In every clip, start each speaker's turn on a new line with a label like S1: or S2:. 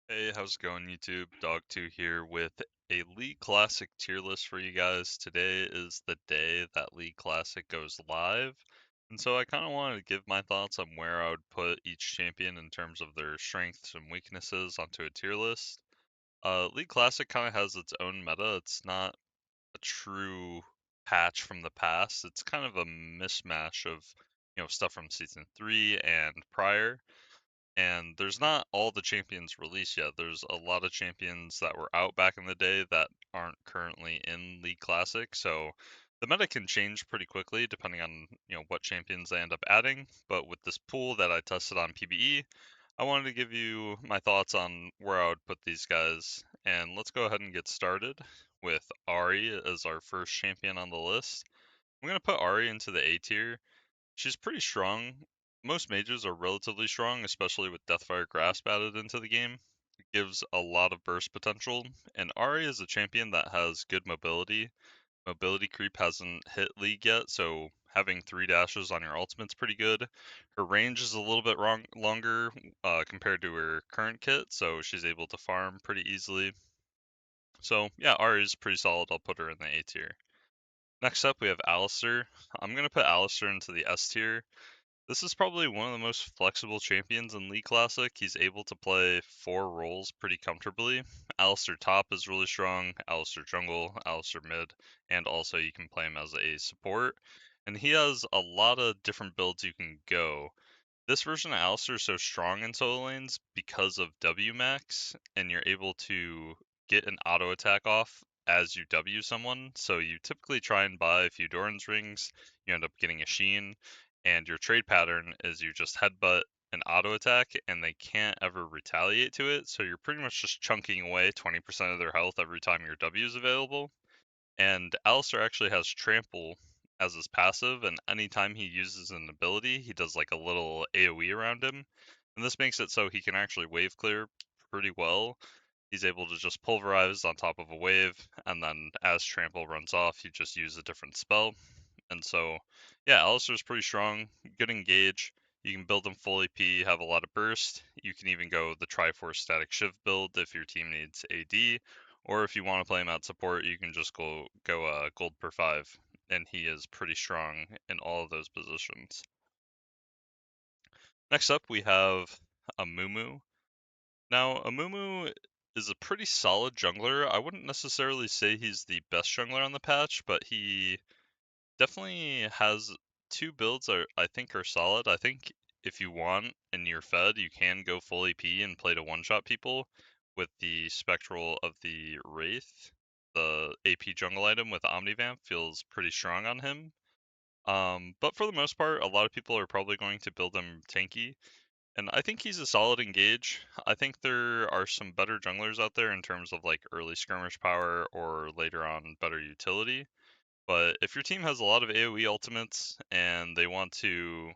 S1: Hey, how's it going, YouTube? Dog2 here with a League Classic tier list for you guys. Today is the day that League Classic goes live, and so I kind of wanted to give my thoughts on where I would put each champion in terms of their strengths and weaknesses onto a tier list. League Classic kind of has its own meta. It's not a true patch from the past. It's kind of a mishmash of, stuff from Season 3 and prior, and there's not all the champions released yet. There's a lot of champions that were out back in the day that aren't currently in League Classic, so the meta can change pretty quickly depending on, what champions they end up adding. But with this pool that I tested on PvE, I wanted to give you my thoughts on where I would put these guys. And let's go ahead and get started with Ahri as our first champion on the list. I'm going to put Ahri into the A tier. She's pretty strong. Most mages are relatively strong, especially with Deathfire Grasp added into the game. It gives a lot of burst potential, and Ahri is a champion that has good mobility. Mobility creep hasn't hit League yet, so having 3 dashes on your ultimate's pretty good. Her range is a little bit longer compared to her current kit, so she's able to farm pretty easily. So yeah, Ahri is pretty solid. I'll put her in the A tier. Next up, we have Alistar. I'm going to put Alistar into the S tier. This is probably one of the most flexible champions in League Classic. He's able to play 4 roles pretty comfortably. Alistar top is really strong, Alistar jungle, Alistar mid, and also you can play him as a support. And he has a lot of different builds you can go. This version of Alistar is so strong in solo lanes because of W max, and you're able to get an auto attack off as you W someone. So you typically try and buy a few Doran's rings, you end up getting a Sheen, and your trade pattern is you just headbutt an auto attack and they can't ever retaliate to it. So you're pretty much just chunking away 20% of their health every time your W is available. And Alistar actually has Trample as his passive, and anytime he uses an ability, he does like a little AoE around him. And this makes it so he can actually wave clear pretty well. He's able to just pulverize on top of a wave, and then as Trample runs off, you just use a different spell. And so, yeah, Alistar's pretty strong, good engage. You can build him full AP, have a lot of burst. You can even go the Triforce Static Shiv build if your team needs AD, or if you want to play him at support, you can just go gold per 5, and he is pretty strong in all of those positions. Next up, we have Amumu. Now, Amumu is a pretty solid jungler. I wouldn't necessarily say he's the best jungler on the patch, but he definitely has 2 builds I think are solid. I think if you want and you're fed, you can go full AP and play to one-shot people with the Spectral of the Wraith. The AP jungle item with Omnivamp feels pretty strong on him. But for the most part, a lot of people are probably going to build him tanky, and I think he's a solid engage. I think there are some better junglers out there in terms of like early skirmish power or later on better utility. But if your team has a lot of AoE ultimates and they want to,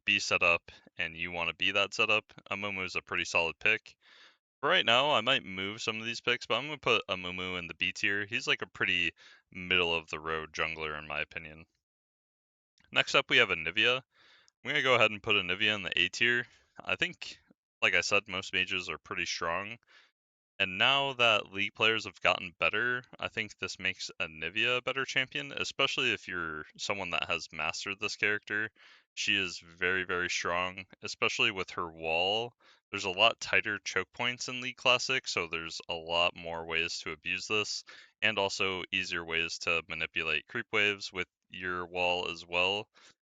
S1: be set up and you want to be that setup, Amumu is a pretty solid pick. For right now, I might move some of these picks, but I'm going to put Amumu in the B tier. He's like a pretty middle of the road jungler in my opinion. Next up, we have Anivia. I'm going to go ahead and put Anivia in the A tier. I think, like I said, most mages are pretty strong. And now that League players have gotten better, I think this makes Anivia a better champion, especially if you're someone that has mastered this character. She is very, very strong, especially with her wall. There's a lot tighter choke points in League Classic, so there's a lot more ways to abuse this, and also easier ways to manipulate creep waves with your wall as well.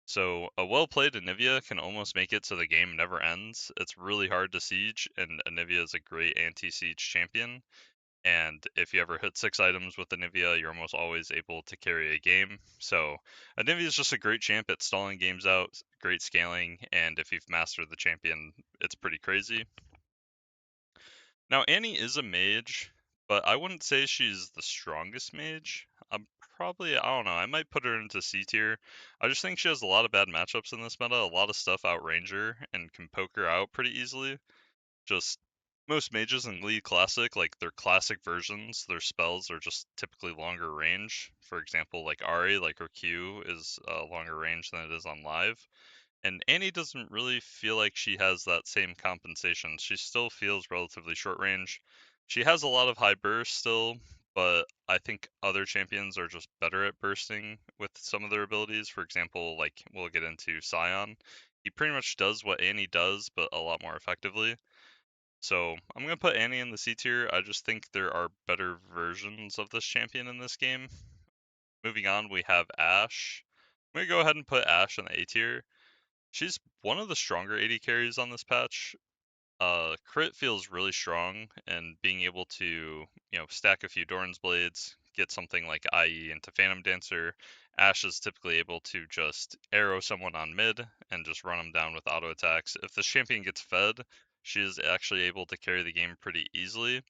S1: So a well-played Anivia can almost make it so the game never ends. It's really hard to siege, and Anivia is a great anti-siege champion. And if you ever hit 6 items with Anivia, you're almost always able to carry a game. So Anivia is just a great champ at stalling games out, great scaling, and if you've mastered the champion, it's pretty crazy. Now Annie is a mage, but I wouldn't say she's the strongest mage. I'm probably, I don't know, I might put her into C tier. I just think she has a lot of bad matchups in this meta, a lot of stuff outrange her and can poke her out pretty easily. Just most mages in League Classic, like their classic versions, their spells are just typically longer range. For example, like Ahri, like her Q is longer range than it is on live. And Annie doesn't really feel like she has that same compensation. She still feels relatively short range. She has a lot of high burst still, but I think other champions are just better at bursting with some of their abilities. For example, like we'll get into Scion. He pretty much does what Annie does, but a lot more effectively. So I'm going to put Annie in the C tier. I just think there are better versions of this champion in this game. Moving on, we have Ashe. I'm going to go ahead and put Ashe in the A tier. She's one of the stronger AD carries on this patch. Crit feels really strong, and being able to, stack a few Doran's Blades, get something like IE into Phantom Dancer. Ashe is typically able to just arrow someone on mid and just run them down with auto attacks. If the champion gets fed, she is actually able to carry the game pretty easily.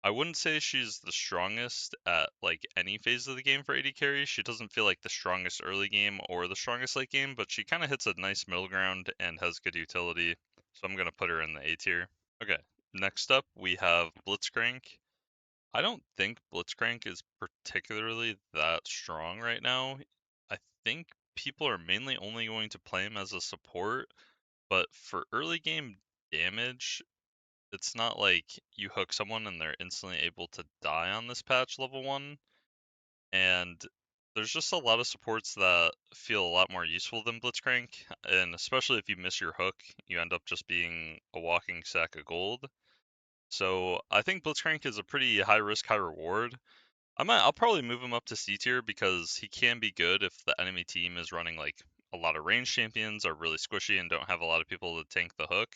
S1: I wouldn't say she's the strongest at like any phase of the game for AD carry. She doesn't feel like the strongest early game or the strongest late game, but she kind of hits a nice middle ground and has good utility. So I'm going to put her in the A tier. Okay, next up we have Blitzcrank. I don't think Blitzcrank is particularly that strong right now. I think people are mainly only going to play him as a support, but for early game damage, it's not like you hook someone and they're instantly able to die on this patch level 1. And there's just a lot of supports that feel a lot more useful than Blitzcrank. And especially if you miss your hook, you end up just being a walking sack of gold. So I think Blitzcrank is a pretty high risk, high reward. I'll probably move him up to C tier because he can be good if the enemy team is running like a lot of range champions, are really squishy and don't have a lot of people to tank the hook.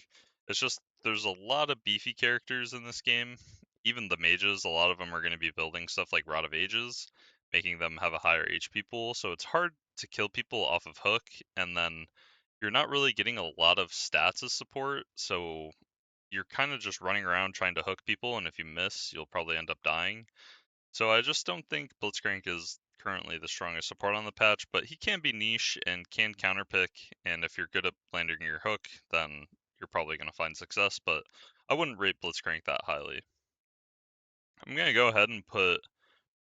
S1: It's just there's a lot of beefy characters in this game. Even the mages, a lot of them are going to be building stuff like Rod of Ages, making them have a higher HP pool. So it's hard to kill people off of hook, and then you're not really getting a lot of stats as support. So you're kind of just running around trying to hook people, and if you miss, you'll probably end up dying. So I just don't think Blitzcrank is currently the strongest support on the patch, but he can be niche and can counterpick, and if you're good at landing your hook, then you're probably going to find success, but I wouldn't rate Blitzcrank that highly. I'm going to go ahead and put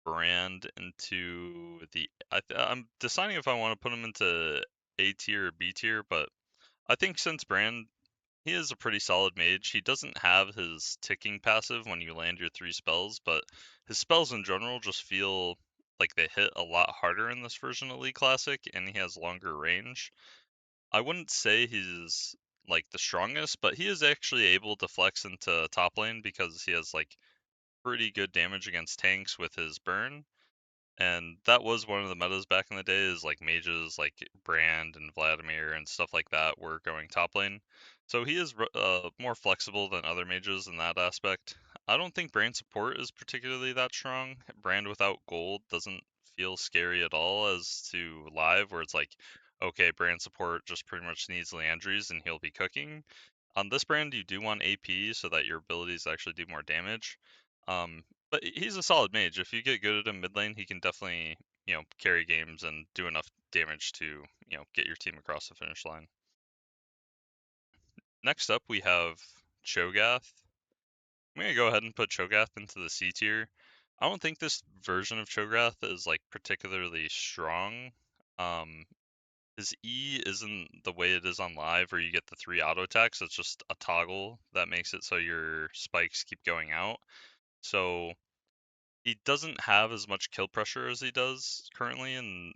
S1: Brand into the... I'm deciding if I want to put him into A tier or B tier, but I think since Brand, he is a pretty solid mage. He doesn't have his ticking passive when you land your 3 spells, but his spells in general just feel like they hit a lot harder in this version of League Classic, and he has longer range. I wouldn't say he's like the strongest, but he is actually able to flex into top lane because he has like pretty good damage against tanks with his burn. And that was one of the metas back in the day, is like mages like Brand and Vladimir and stuff like that were going top lane. So he is more flexible than other mages in that aspect. I don't think Brand support is particularly that strong. Brand without gold doesn't feel scary at all as to live, where it's like, okay, Brand support just pretty much needs Leandries and he'll be cooking. On this brand, you do want AP so that your abilities actually do more damage. But he's a solid mage. If you get good at him mid lane, he can definitely, carry games and do enough damage to, get your team across the finish line. Next up, we have Cho'Gath. I'm gonna go ahead and put Cho'Gath into the C tier. I don't think this version of Cho'Gath is like particularly strong. Um, his E isn't the way it is on live, where you get the 3 auto attacks. It's just a toggle that makes it so your spikes keep going out. So he doesn't have as much kill pressure as he does currently in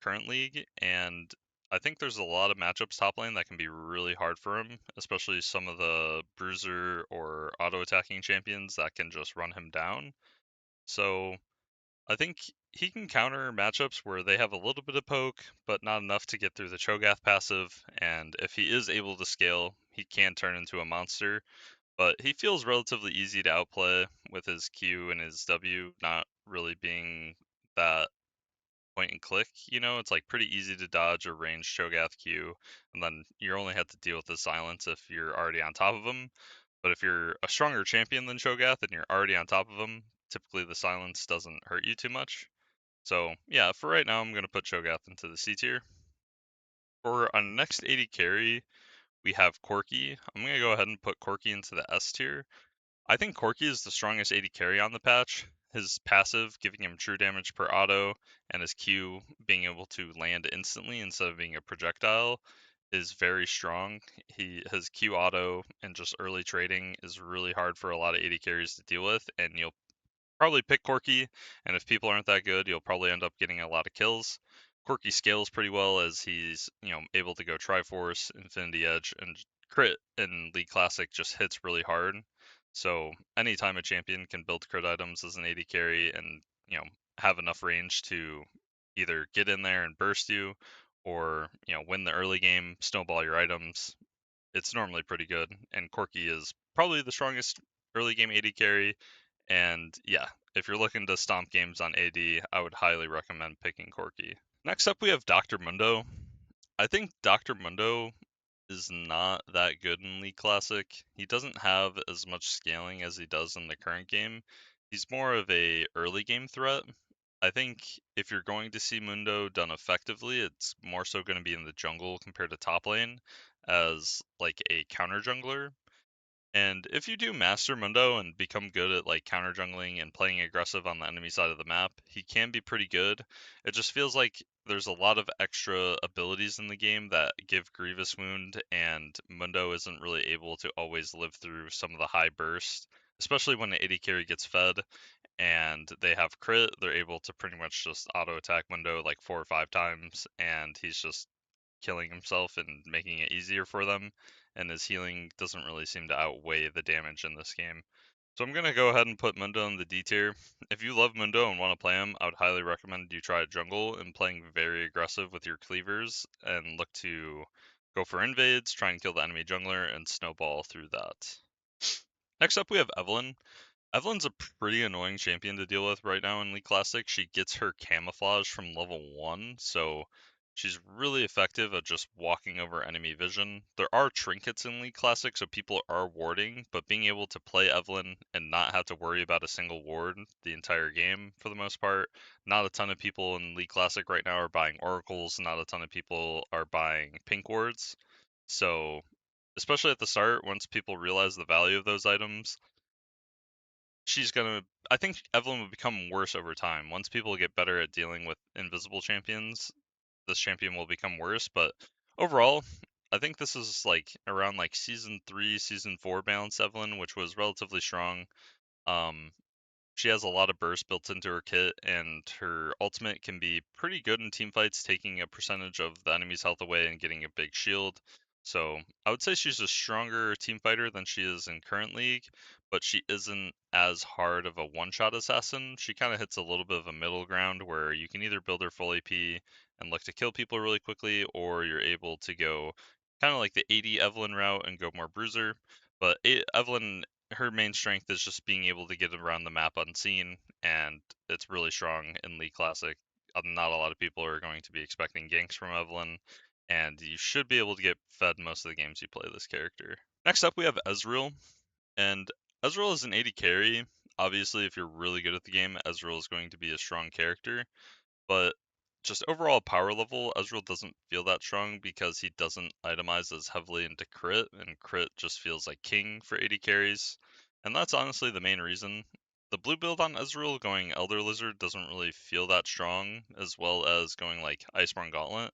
S1: current league, and I think there's a lot of matchups top lane that can be really hard for him, especially some of the bruiser or auto attacking champions that can just run him down. So I think he can counter matchups where they have a little bit of poke, but not enough to get through the Cho'Gath passive, and if he is able to scale, he can turn into a monster. But he feels relatively easy to outplay with his Q and his W not really being that point and click. It's like pretty easy to dodge a ranged Cho'Gath Q, and then you only have to deal with the silence if you're already on top of him. But if you're a stronger champion than Cho'Gath and you're already on top of him, typically the silence doesn't hurt you too much. So yeah, for right now, I'm going to put Cho'Gath into the C tier. For our next AD carry, we have Corki. I'm going to go ahead and put Corki into the S tier. I think Corki is the strongest AD carry on the patch. His passive giving him true damage per auto, and his Q being able to land instantly instead of being a projectile, is very strong. His Q auto and just early trading is really hard for a lot of AD carries to deal with, and you'll probably pick Corki, and if people aren't that good, you'll probably end up getting a lot of kills. Corki scales pretty well as he's, able to go Triforce, Infinity Edge, and crit in League Classic just hits really hard. So anytime a champion can build crit items as an AD carry and, have enough range to either get in there and burst you or, win the early game, snowball your items, it's normally pretty good. And Corki is probably the strongest early game AD carry, and yeah, if you're looking to stomp games on AD, I would highly recommend picking Corki. Next up, we have Dr. Mundo. I think Dr. Mundo is not that good in League Classic. He doesn't have as much scaling as he does in the current game. He's more of a early game threat. I think if you're going to see Mundo done effectively, it's more so going to be in the jungle compared to top lane as like a counter jungler. And if you do master Mundo and become good at like counter jungling and playing aggressive on the enemy side of the map, he can be pretty good. It just feels like there's a lot of extra abilities in the game that give Grievous Wound, and Mundo isn't really able to always live through some of the high burst, especially when the AD carry gets fed and they have crit. They're able to pretty much just auto attack Mundo like 4 or 5 times, and he's just killing himself and making it easier for them, and his healing doesn't really seem to outweigh the damage in this game. So I'm going to go ahead and put Mundo in the D tier. If you love Mundo and want to play him, I would highly recommend you try jungle and playing very aggressive with your cleavers and look to go for invades, try and kill the enemy jungler, and snowball through that. Next up, we have Evelynn. Evelyn's a pretty annoying champion to deal with right now in League Classic. She gets her camouflage from level 1, so she's really effective at just walking over enemy vision. There are trinkets in League Classic, so people are warding, but being able to play Evelynn and not have to worry about a single ward the entire game for the most part. Not a ton of people in League Classic right now are buying oracles, not a ton of people are buying pink wards. So, especially at the start, once people realize the value of those items, she's gonna I think Evelynn will become worse over time. Once people get better at dealing with invisible champions, this champion will become worse. But overall, I think this is like around like season 3, season 4 balanced Evelynn, which was relatively strong. Um, she has a lot of burst built into her kit, and her ultimate can be pretty good in team fights, taking a percentage of the enemy's health away and getting a big shield. So I would say she's a stronger team fighter than she is in current league, but she isn't as hard of a one-shot assassin. She kind of hits a little bit of a middle ground where you can either build her full AP and look to kill people really quickly, or you're able to go kind of like the AD Evelynn route and go more bruiser. But Evelynn, her main strength is just being able to get around the map unseen, and it's really strong in League Classic. Not a lot of people are going to be expecting ganks from Evelynn, and you should be able to get fed most of the games you play this character. Next up, we have Ezreal, and Ezreal is an AD carry. Obviously, if you're really good at the game, Ezreal is going to be a strong character, but just overall power level, Ezreal doesn't feel that strong because he doesn't itemize as heavily into crit, and crit just feels like king for AD carries. And that's honestly the main reason. The blue build on Ezreal going Elder Lizard doesn't really feel that strong, as well as going like Iceborne Gauntlet.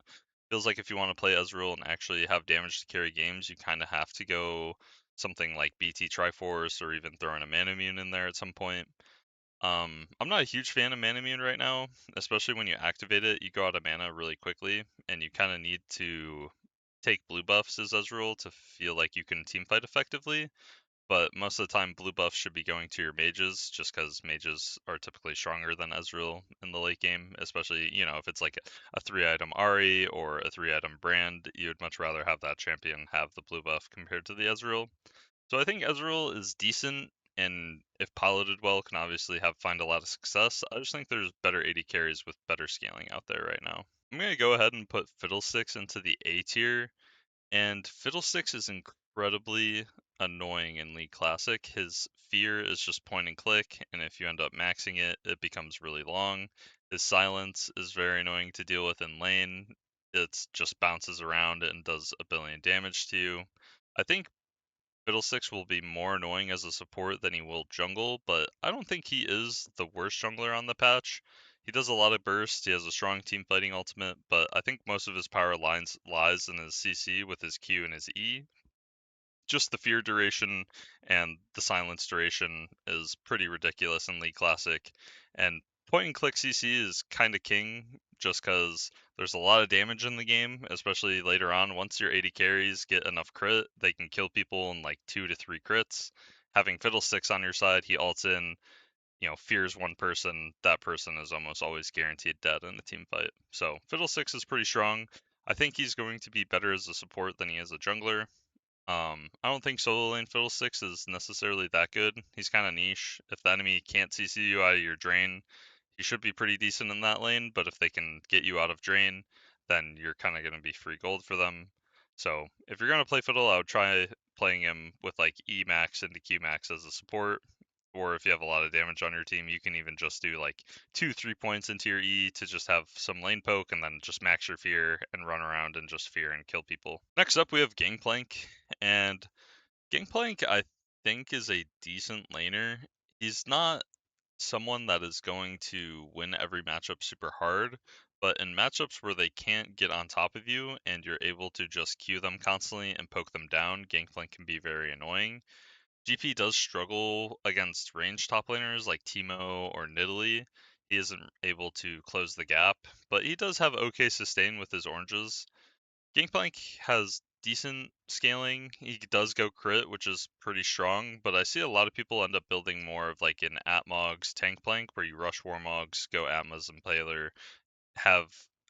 S1: Feels like if you want to play Ezreal and actually have damage to carry games, you kind of have to go something like BT Triforce or even throw in a Manamune in there at some point. I'm not a huge fan of Manamune right now, especially when you activate it, you go out of mana really quickly, and you kind of need to take blue buffs as Ezreal to feel like you can team fight effectively. But most of the time, blue buffs should be going to your mages, just because mages are typically stronger than Ezreal in the late game, especially, if it's like a 3-item Ahri or a 3-item Brand, you'd much rather have that champion have the blue buff compared to the Ezreal. So I think Ezreal is decent, and if piloted well, can obviously find a lot of success. I just think there's better AD carries with better scaling out there right now. I'm gonna go ahead and put Fiddlesticks into the A tier, and Fiddlesticks is incredibly annoying in League Classic. His fear is just point and click, and if you end up maxing it, it becomes really long. His silence is very annoying to deal with in lane. It just bounces around and does a billion damage to you. I think Fiddlesticks will be more annoying as a support than he will jungle, but I don't think he is the worst jungler on the patch. He does a lot of burst. He has a strong team fighting ultimate, but I think most of his power lies in his CC with his Q and his E. Just the fear duration and the silence duration is pretty ridiculous in League Classic. And point and click CC is kind of king just because there's a lot of damage in the game, especially later on. Once your 80 carries get enough crit, they can kill people in like 2 to 3 crits. Having Fiddlesticks on your side, he ults in, fears one person, that person is almost always guaranteed dead in a team fight. So Fiddlesticks is pretty strong. I think he's going to be better as a support than he is a jungler. I don't think solo lane Fiddlesticks is necessarily that good. He's kind of niche. If the enemy can't CC you out of your drain, he should be pretty decent in that lane. But if they can get you out of drain, then you're kind of going to be free gold for them. So if you're going to play Fiddle, I would try playing him with like E max into Q max as a support. Or if you have a lot of damage on your team, you can even just do like 2-3 points into your E to just have some lane poke and then just max your fear and run around and just fear and kill people. Next up, we have Gangplank. And Gangplank, I think, is a decent laner. He's not someone that is going to win every matchup super hard, but in matchups where they can't get on top of you and you're able to just Q them constantly and poke them down, Gangplank can be very annoying. GP does struggle against ranged top laners like Teemo or Nidalee. He isn't able to close the gap, but he does have okay sustain with his oranges. Gangplank has decent scaling. He does go crit, which is pretty strong, but I see a lot of people end up building more of like an Atmogs tank plank where you rush Warmogs, go Atmas and Paler, have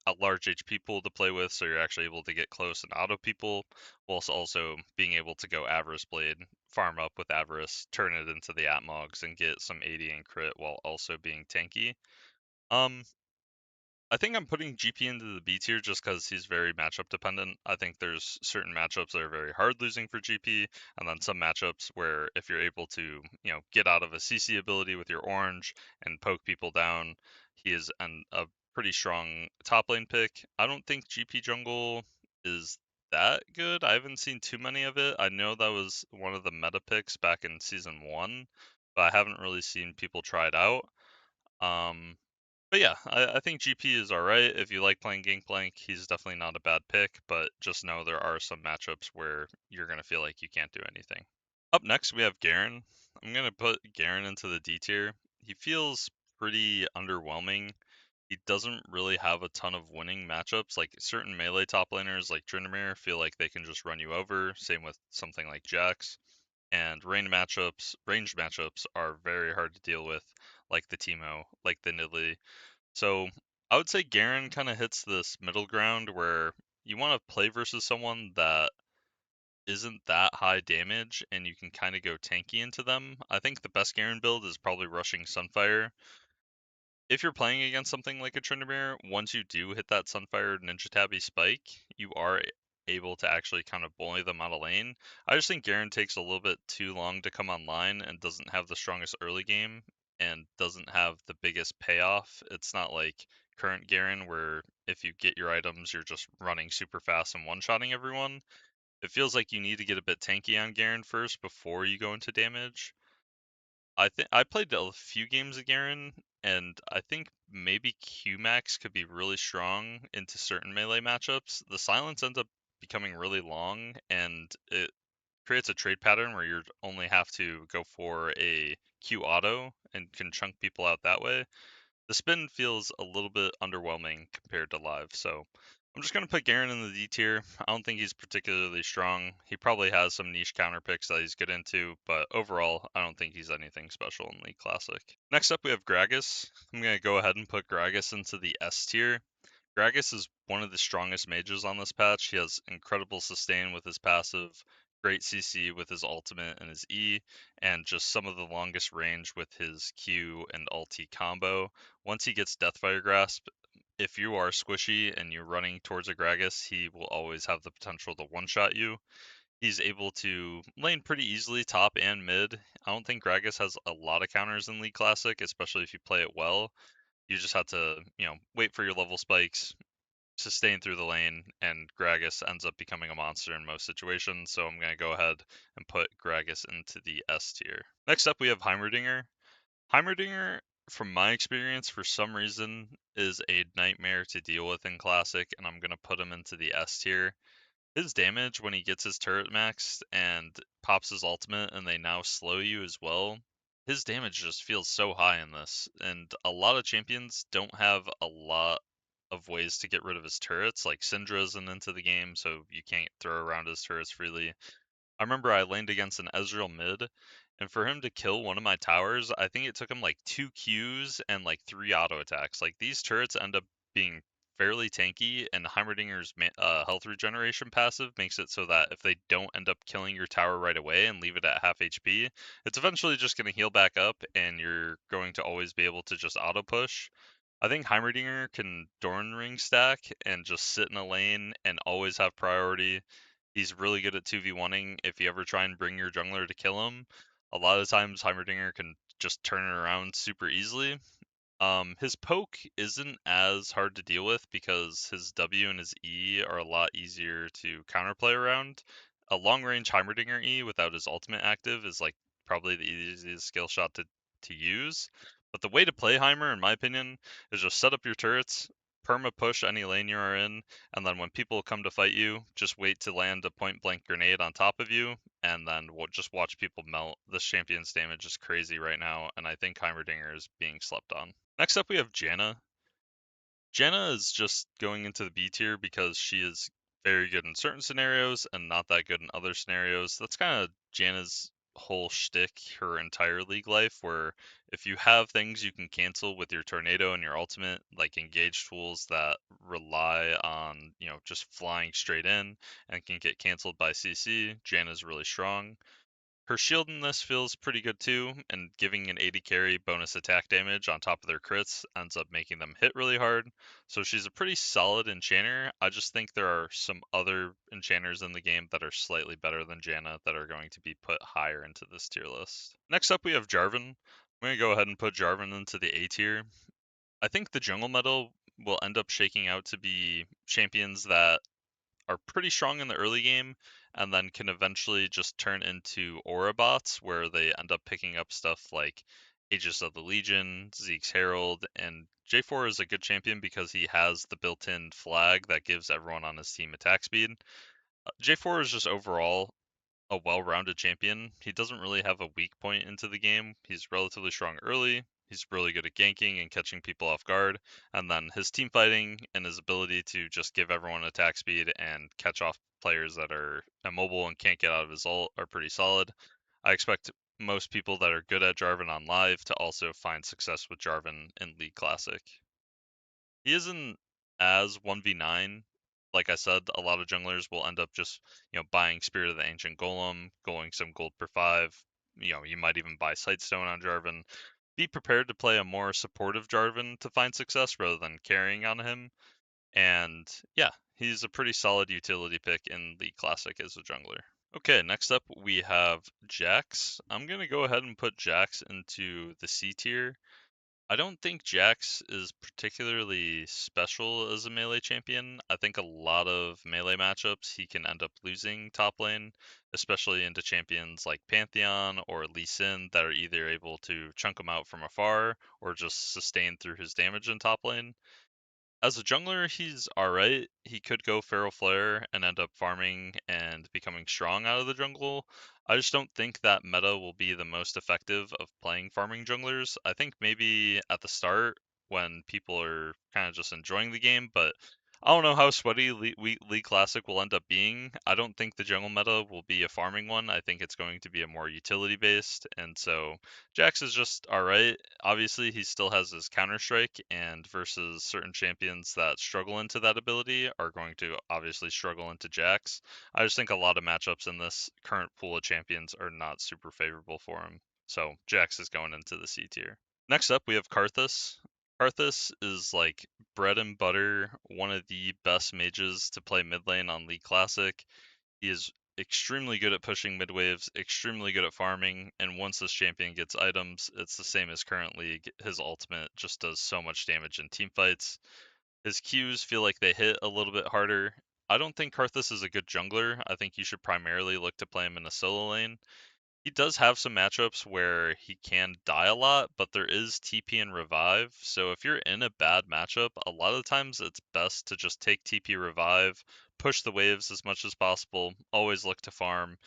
S1: a large HP pool to play with, so you're actually able to get close and auto people, whilst also being able to go Avarice Blade, farm up with Avarice, turn it into the Atmogs, and get some 80 and crit while also being tanky. Um, I think I'm putting GP into the B tier just because he's very matchup dependent. I think there's certain matchups that are very hard losing for GP, and then some matchups where if you're able to, get out of a CC ability with your orange and poke people down, he is a pretty strong top lane pick. I don't think GP jungle is that good. I haven't seen too many of it. I know that was one of the meta picks back in season 1, but I haven't really seen people try it out. But yeah, I think GP is alright. If you like playing Gangplank, he's definitely not a bad pick, but just know there are some matchups where you're going to feel like you can't do anything. Up next, we have Garen. I'm going to put Garen into the D tier. He feels pretty underwhelming. He doesn't really have a ton of winning matchups. Like certain melee top laners like Tryndamere feel like they can just run you over. Same with something like Jax. And ranged matchups are very hard to deal with, like the Teemo, like the Nidalee. So I would say Garen kind of hits this middle ground where you want to play versus someone that isn't that high damage and you can kind of go tanky into them. I think the best Garen build is probably rushing Sunfire. If you're playing against something like a Tryndamere, once you do hit that Sunfire Ninja Tabby spike, you are able to actually kind of bully them out of lane. I just think Garen takes a little bit too long to come online and doesn't have the strongest early game and doesn't have the biggest payoff. It's not like current Garen where if you get your items, you're just running super fast and one-shotting everyone. It feels like you need to get a bit tanky on Garen first before you go into damage. I think I played a few games of Garen, and I think maybe Qmax could be really strong into certain melee matchups. The silence ends up becoming really long, and it creates a trade pattern where you only have to go for a Q auto and can chunk people out that way. The spin feels a little bit underwhelming compared to live, so I'm just going to put Garen in the D tier. I don't think he's particularly strong. He probably has some niche counter picks that he's good into, but overall, I don't think he's anything special in League Classic. Next up, we have Gragas. I'm going to go ahead and put Gragas into the S tier. Gragas is one of the strongest mages on this patch. He has incredible sustain with his passive, great CC with his ultimate and his E, and just some of the longest range with his Q and ulti combo. Once he gets Deathfire Grasp, if you are squishy and you're running towards a Gragas, he will always have the potential to one-shot you. He's able to lane pretty easily top and mid. I don't think Gragas has a lot of counters in League Classic, especially if you play it well. You just have to, wait for your level spikes, sustain through the lane, and Gragas ends up becoming a monster in most situations. So I'm going to go ahead and put Gragas into the S tier. Next up, we have Heimerdinger. Heimerdinger from my experience, for some reason, is a nightmare to deal with in Classic, and I'm gonna put him into the S tier. His damage when he gets his turret maxed and pops his ultimate and they now slow you as well, his damage just feels so high in this. And a lot of champions don't have a lot of ways to get rid of his turrets. Like Syndra isn't into the game, so you can't throw around his turrets freely. I remember I laned against an Ezreal mid, and for him to kill one of my towers, I think it took him like 2 Qs and like 3 auto attacks. Like these turrets end up being fairly tanky, and Heimerdinger's health regeneration passive makes it so that if they don't end up killing your tower right away and leave it at half HP, it's eventually just going to heal back up, and you're going to always be able to just auto push. I think Heimerdinger can Dorn Ring stack and just sit in a lane and always have priority. He's really good at 2v1ing if you ever try and bring your jungler to kill him. A lot of times Heimerdinger can just turn it around super easily. His poke isn't as hard to deal with because his W and his E are a lot easier to counterplay around. A long range Heimerdinger E without his ultimate active is like probably the easiest skill shot to use. But the way to play Heimer, in my opinion, is just set up your turrets, perma push any lane you are in, and then when people come to fight you, just wait to land a point blank grenade on top of you, and then we'll just watch people melt. This champion's damage is crazy right now, and I think Heimerdinger is being slept on. Next up, we have Janna. Janna is just going into the B tier because she is very good in certain scenarios and not that good in other scenarios. That's kind of Janna's whole shtick her entire league life, where if you have things you can cancel with your tornado and your ultimate, like engage tools that rely on, just flying straight in and can get canceled by CC, Janna's really strong. Her shield in this feels pretty good too, and giving an 80 carry bonus attack damage on top of their crits ends up making them hit really hard. So she's a pretty solid enchanter. I just think there are some other enchanters in the game that are slightly better than Janna that are going to be put higher into this tier list. Next up, we have Jarvan. I'm going to go ahead and put Jarvan into the A tier. I think the jungle meta will end up shaking out to be champions that are pretty strong in the early game and then can eventually just turn into aura bots where they end up picking up stuff like Aegis of the Legion, Zeke's Herald, and J4 is a good champion because he has the built-in flag that gives everyone on his team attack speed. J4 is just overall a well-rounded champion. He doesn't really have a weak point into the game. He's relatively strong early. He's really good at ganking and catching people off guard. And then his team fighting and his ability to just give everyone attack speed and catch off players that are immobile and can't get out of his ult are pretty solid. I expect most people that are good at Jarvan on live to also find success with Jarvan in League Classic. He isn't as 1v9. Like I said, a lot of junglers will end up just, buying Spirit of the Ancient Golem, going some gold per 5. You might even buy Sightstone on Jarvan. Be prepared to play a more supportive Jarvan to find success rather than carrying on him. And yeah, he's a pretty solid utility pick in the Classic as a jungler. Okay, next up we have Jax. I'm going to go ahead and put Jax into the C tier. I don't think Jax is particularly special as a melee champion. I think a lot of melee matchups he can end up losing top lane, especially into champions like Pantheon or Lee Sin that are either able to chunk him out from afar or just sustain through his damage in top lane. As a jungler, he's alright. He could go Feral Flare and end up farming and becoming strong out of the jungle. I just don't think that meta will be the most effective of playing farming junglers. I think maybe at the start when people are kind of just enjoying the game, but I don't know how sweaty League Classic will end up being. I don't think the jungle meta will be a farming one. I think it's going to be a more utility based, and so Jax is just alright. Obviously, he still has his Counter Strike, and versus certain champions that struggle into that ability are going to obviously struggle into Jax. I just think a lot of matchups in this current pool of champions are not super favorable for him. So Jax is going into the C tier. Next up, we have Karthus. Karthus is like bread and butter, one of the best mages to play mid lane on League Classic. He is extremely good at pushing mid waves, extremely good at farming, and once this champion gets items, it's the same as current league. His ultimate just does so much damage in team fights. His Qs feel like they hit a little bit harder. I don't think Karthus is a good jungler. I think you should primarily look to play him in a solo lane. He does have some matchups where he can die a lot, but there is TP and revive. So if you're in a bad matchup, a lot of times it's best to just take TP revive, push the waves as much as possible, always look to farm.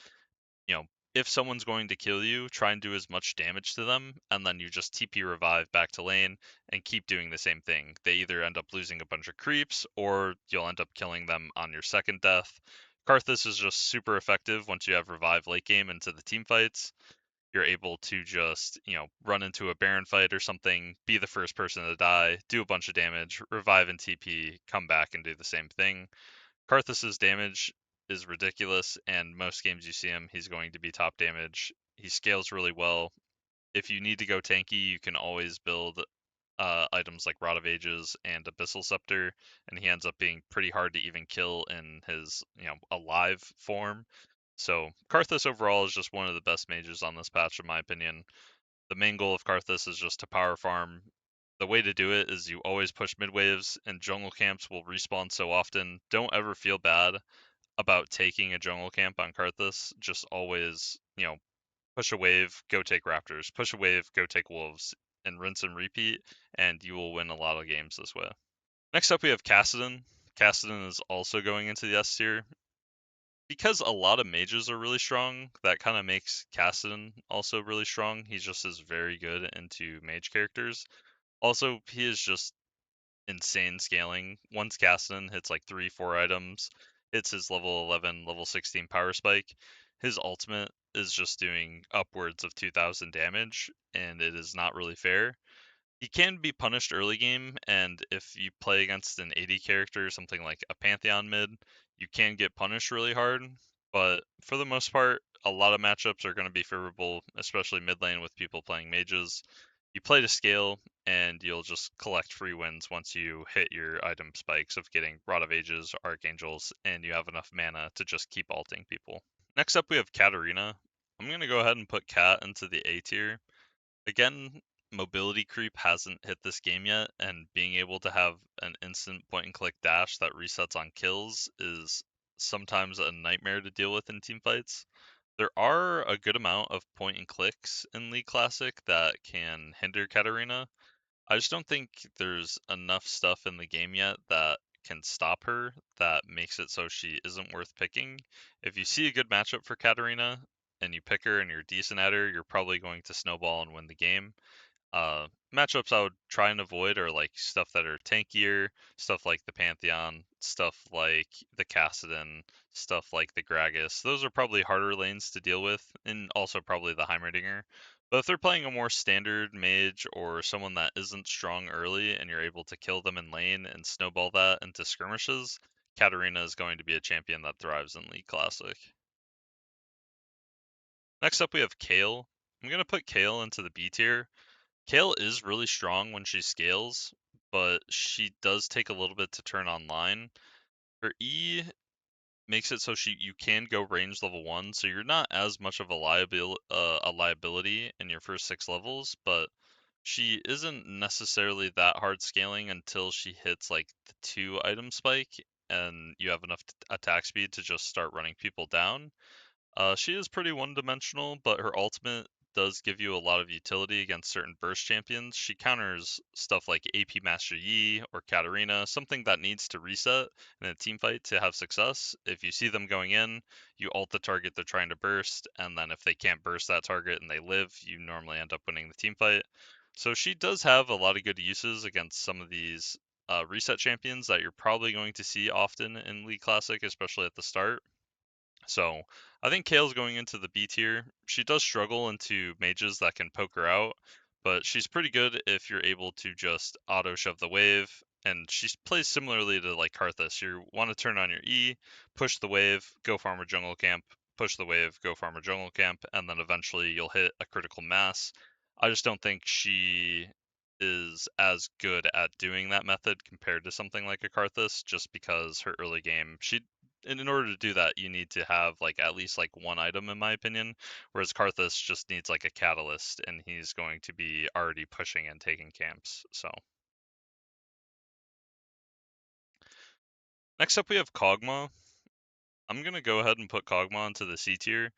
S1: You know, if someone's going to kill you, try and do as much damage to them, and then you just TP revive back to lane and keep doing the same thing. They either end up losing a bunch of creeps, or you'll end up killing them on your second death. Karthus is just super effective once you have revive late game into the team fights. You're able to just, run into a Baron fight or something, be the first person to die, do a bunch of damage, revive and TP, come back and do the same thing. Karthus's damage is ridiculous, and most games you see him, he's going to be top damage. He scales really well. If you need to go tanky, you can always build items like Rod of Ages and Abyssal Scepter, and he ends up being pretty hard to even kill in his, alive form. So Karthus overall is just one of the best mages on this patch, in my opinion. The main goal of Karthus is just to power farm. The way to do it is you always push mid waves, and jungle camps will respawn so often. Don't ever feel bad about taking a jungle camp on Karthus. Just always, push a wave, go take raptors, push a wave, go take wolves, and rinse and repeat, and you will win a lot of games this way. Next up, we have Kassadin. Kassadin is also going into the S tier. Because a lot of mages are really strong, that kind of makes Kassadin also really strong. He just is very good into mage characters. Also, he is just insane scaling. Once Kassadin hits like 3, 4 items, hits his level 11, level 16 power spike, his ultimate is just doing upwards of 2000 damage, and it is not really fair. He can be punished early game, and if you play against an AD character, something like a Pantheon mid, you can get punished really hard. But for the most part, a lot of matchups are going to be favorable, especially mid lane with people playing mages. You play to scale, and you'll just collect free wins once you hit your item spikes of getting Rod of Ages, Archangels, and you have enough mana to just keep ulting people. Next up, we have Katarina. I'm going to go ahead and put Kat into the A tier. Again, mobility creep hasn't hit this game yet, and being able to have an instant point and click dash that resets on kills is sometimes a nightmare to deal with in team fights. There are a good amount of point and clicks in League Classic that can hinder Katarina. I just don't think there's enough stuff in the game yet that can stop her that makes it so she isn't worth picking. If you see a good matchup for Katarina and you pick her and you're decent at her, you're probably going to snowball and win the game. Matchups I would try and avoid are like stuff that are tankier, stuff like the Pantheon, stuff like the Kassadin, stuff like the Gragas. Those are probably harder lanes to deal with, and also probably the Heimerdinger. But if they're playing a more standard mage or someone that isn't strong early and you're able to kill them in lane and snowball that into skirmishes, Katarina is going to be a champion that thrives in League Classic. Next up, we have Kayle. I'm going to put Kayle into the B tier. Kayle is really strong when she scales, but she does take a little bit to turn online. Her E makes it so you can go range level 1, so you're not as much of a liability in your first 6 levels, but she isn't necessarily that hard scaling until she hits like the 2 item spike and you have enough attack speed to just start running people down. She is pretty one-dimensional, but her ultimate does give you a lot of utility against certain burst champions. She counters stuff like AP Master Yi or Katarina, something that needs to reset in a team fight to have success. If you see them going in, you ult the target they're trying to burst, and then if they can't burst that target and they live, you normally end up winning the team fight. So she does have a lot of good uses against some of these reset champions that you're probably going to see often in League Classic, especially at the start. So I think Kale's going into the B tier. She does struggle into mages that can poke her out, but she's pretty good if you're able to just auto shove the wave. And she plays similarly to like Karthus. You want to turn on your E, push the wave, go farm a jungle camp, push the wave, go farm a jungle camp, and then eventually you'll hit a critical mass. I just don't think she is as good at doing that method compared to something like a Karthus, just because her early game, in order to do that, you need to have like at least like one item, in my opinion. Whereas Karthus just needs like a catalyst, and he's going to be already pushing and taking camps. So next up, we have Kog'Maw. I'm gonna go ahead and put Kog'Maw into the C tier.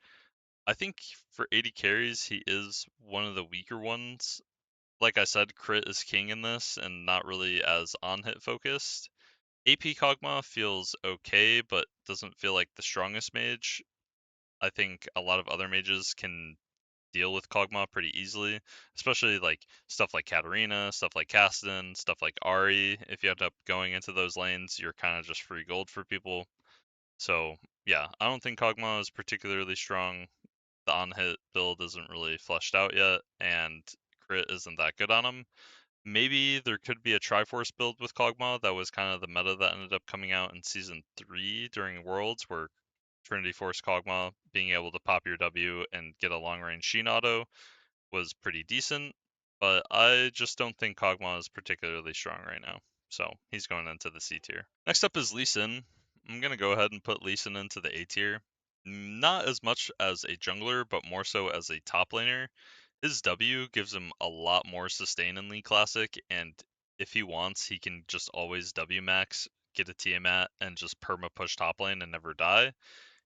S1: I think for AD carries, he is one of the weaker ones. Like I said, crit is king in this and not really as on-hit focused. AP Kog'Maw feels okay, but doesn't feel like the strongest mage. I think a lot of other mages can deal with Kog'Maw pretty easily, especially like stuff like Katarina, stuff like Kassadin, stuff like Ahri. If you end up going into those lanes, you're kind of just free gold for people. So yeah, I don't think Kog'Maw is particularly strong. The on-hit build isn't really fleshed out yet, and crit isn't that good on him. Maybe there could be a Triforce build with Kog'Maw. That was kind of the meta that ended up coming out in Season 3 during Worlds, where Trinity Force Kog'Maw being able to pop your W and get a long-range Sheen auto was pretty decent, but I just don't think Kog'Maw is particularly strong right now. So he's going into the C tier. Next up is Lee Sin. I'm going to go ahead and put Lee Sin into the A tier. Not as much as a jungler, but more so as a top laner. His W gives him a lot more sustain in League Classic, and if he wants, he can just always W max, get a Tiamat, and just perma push top lane and never die.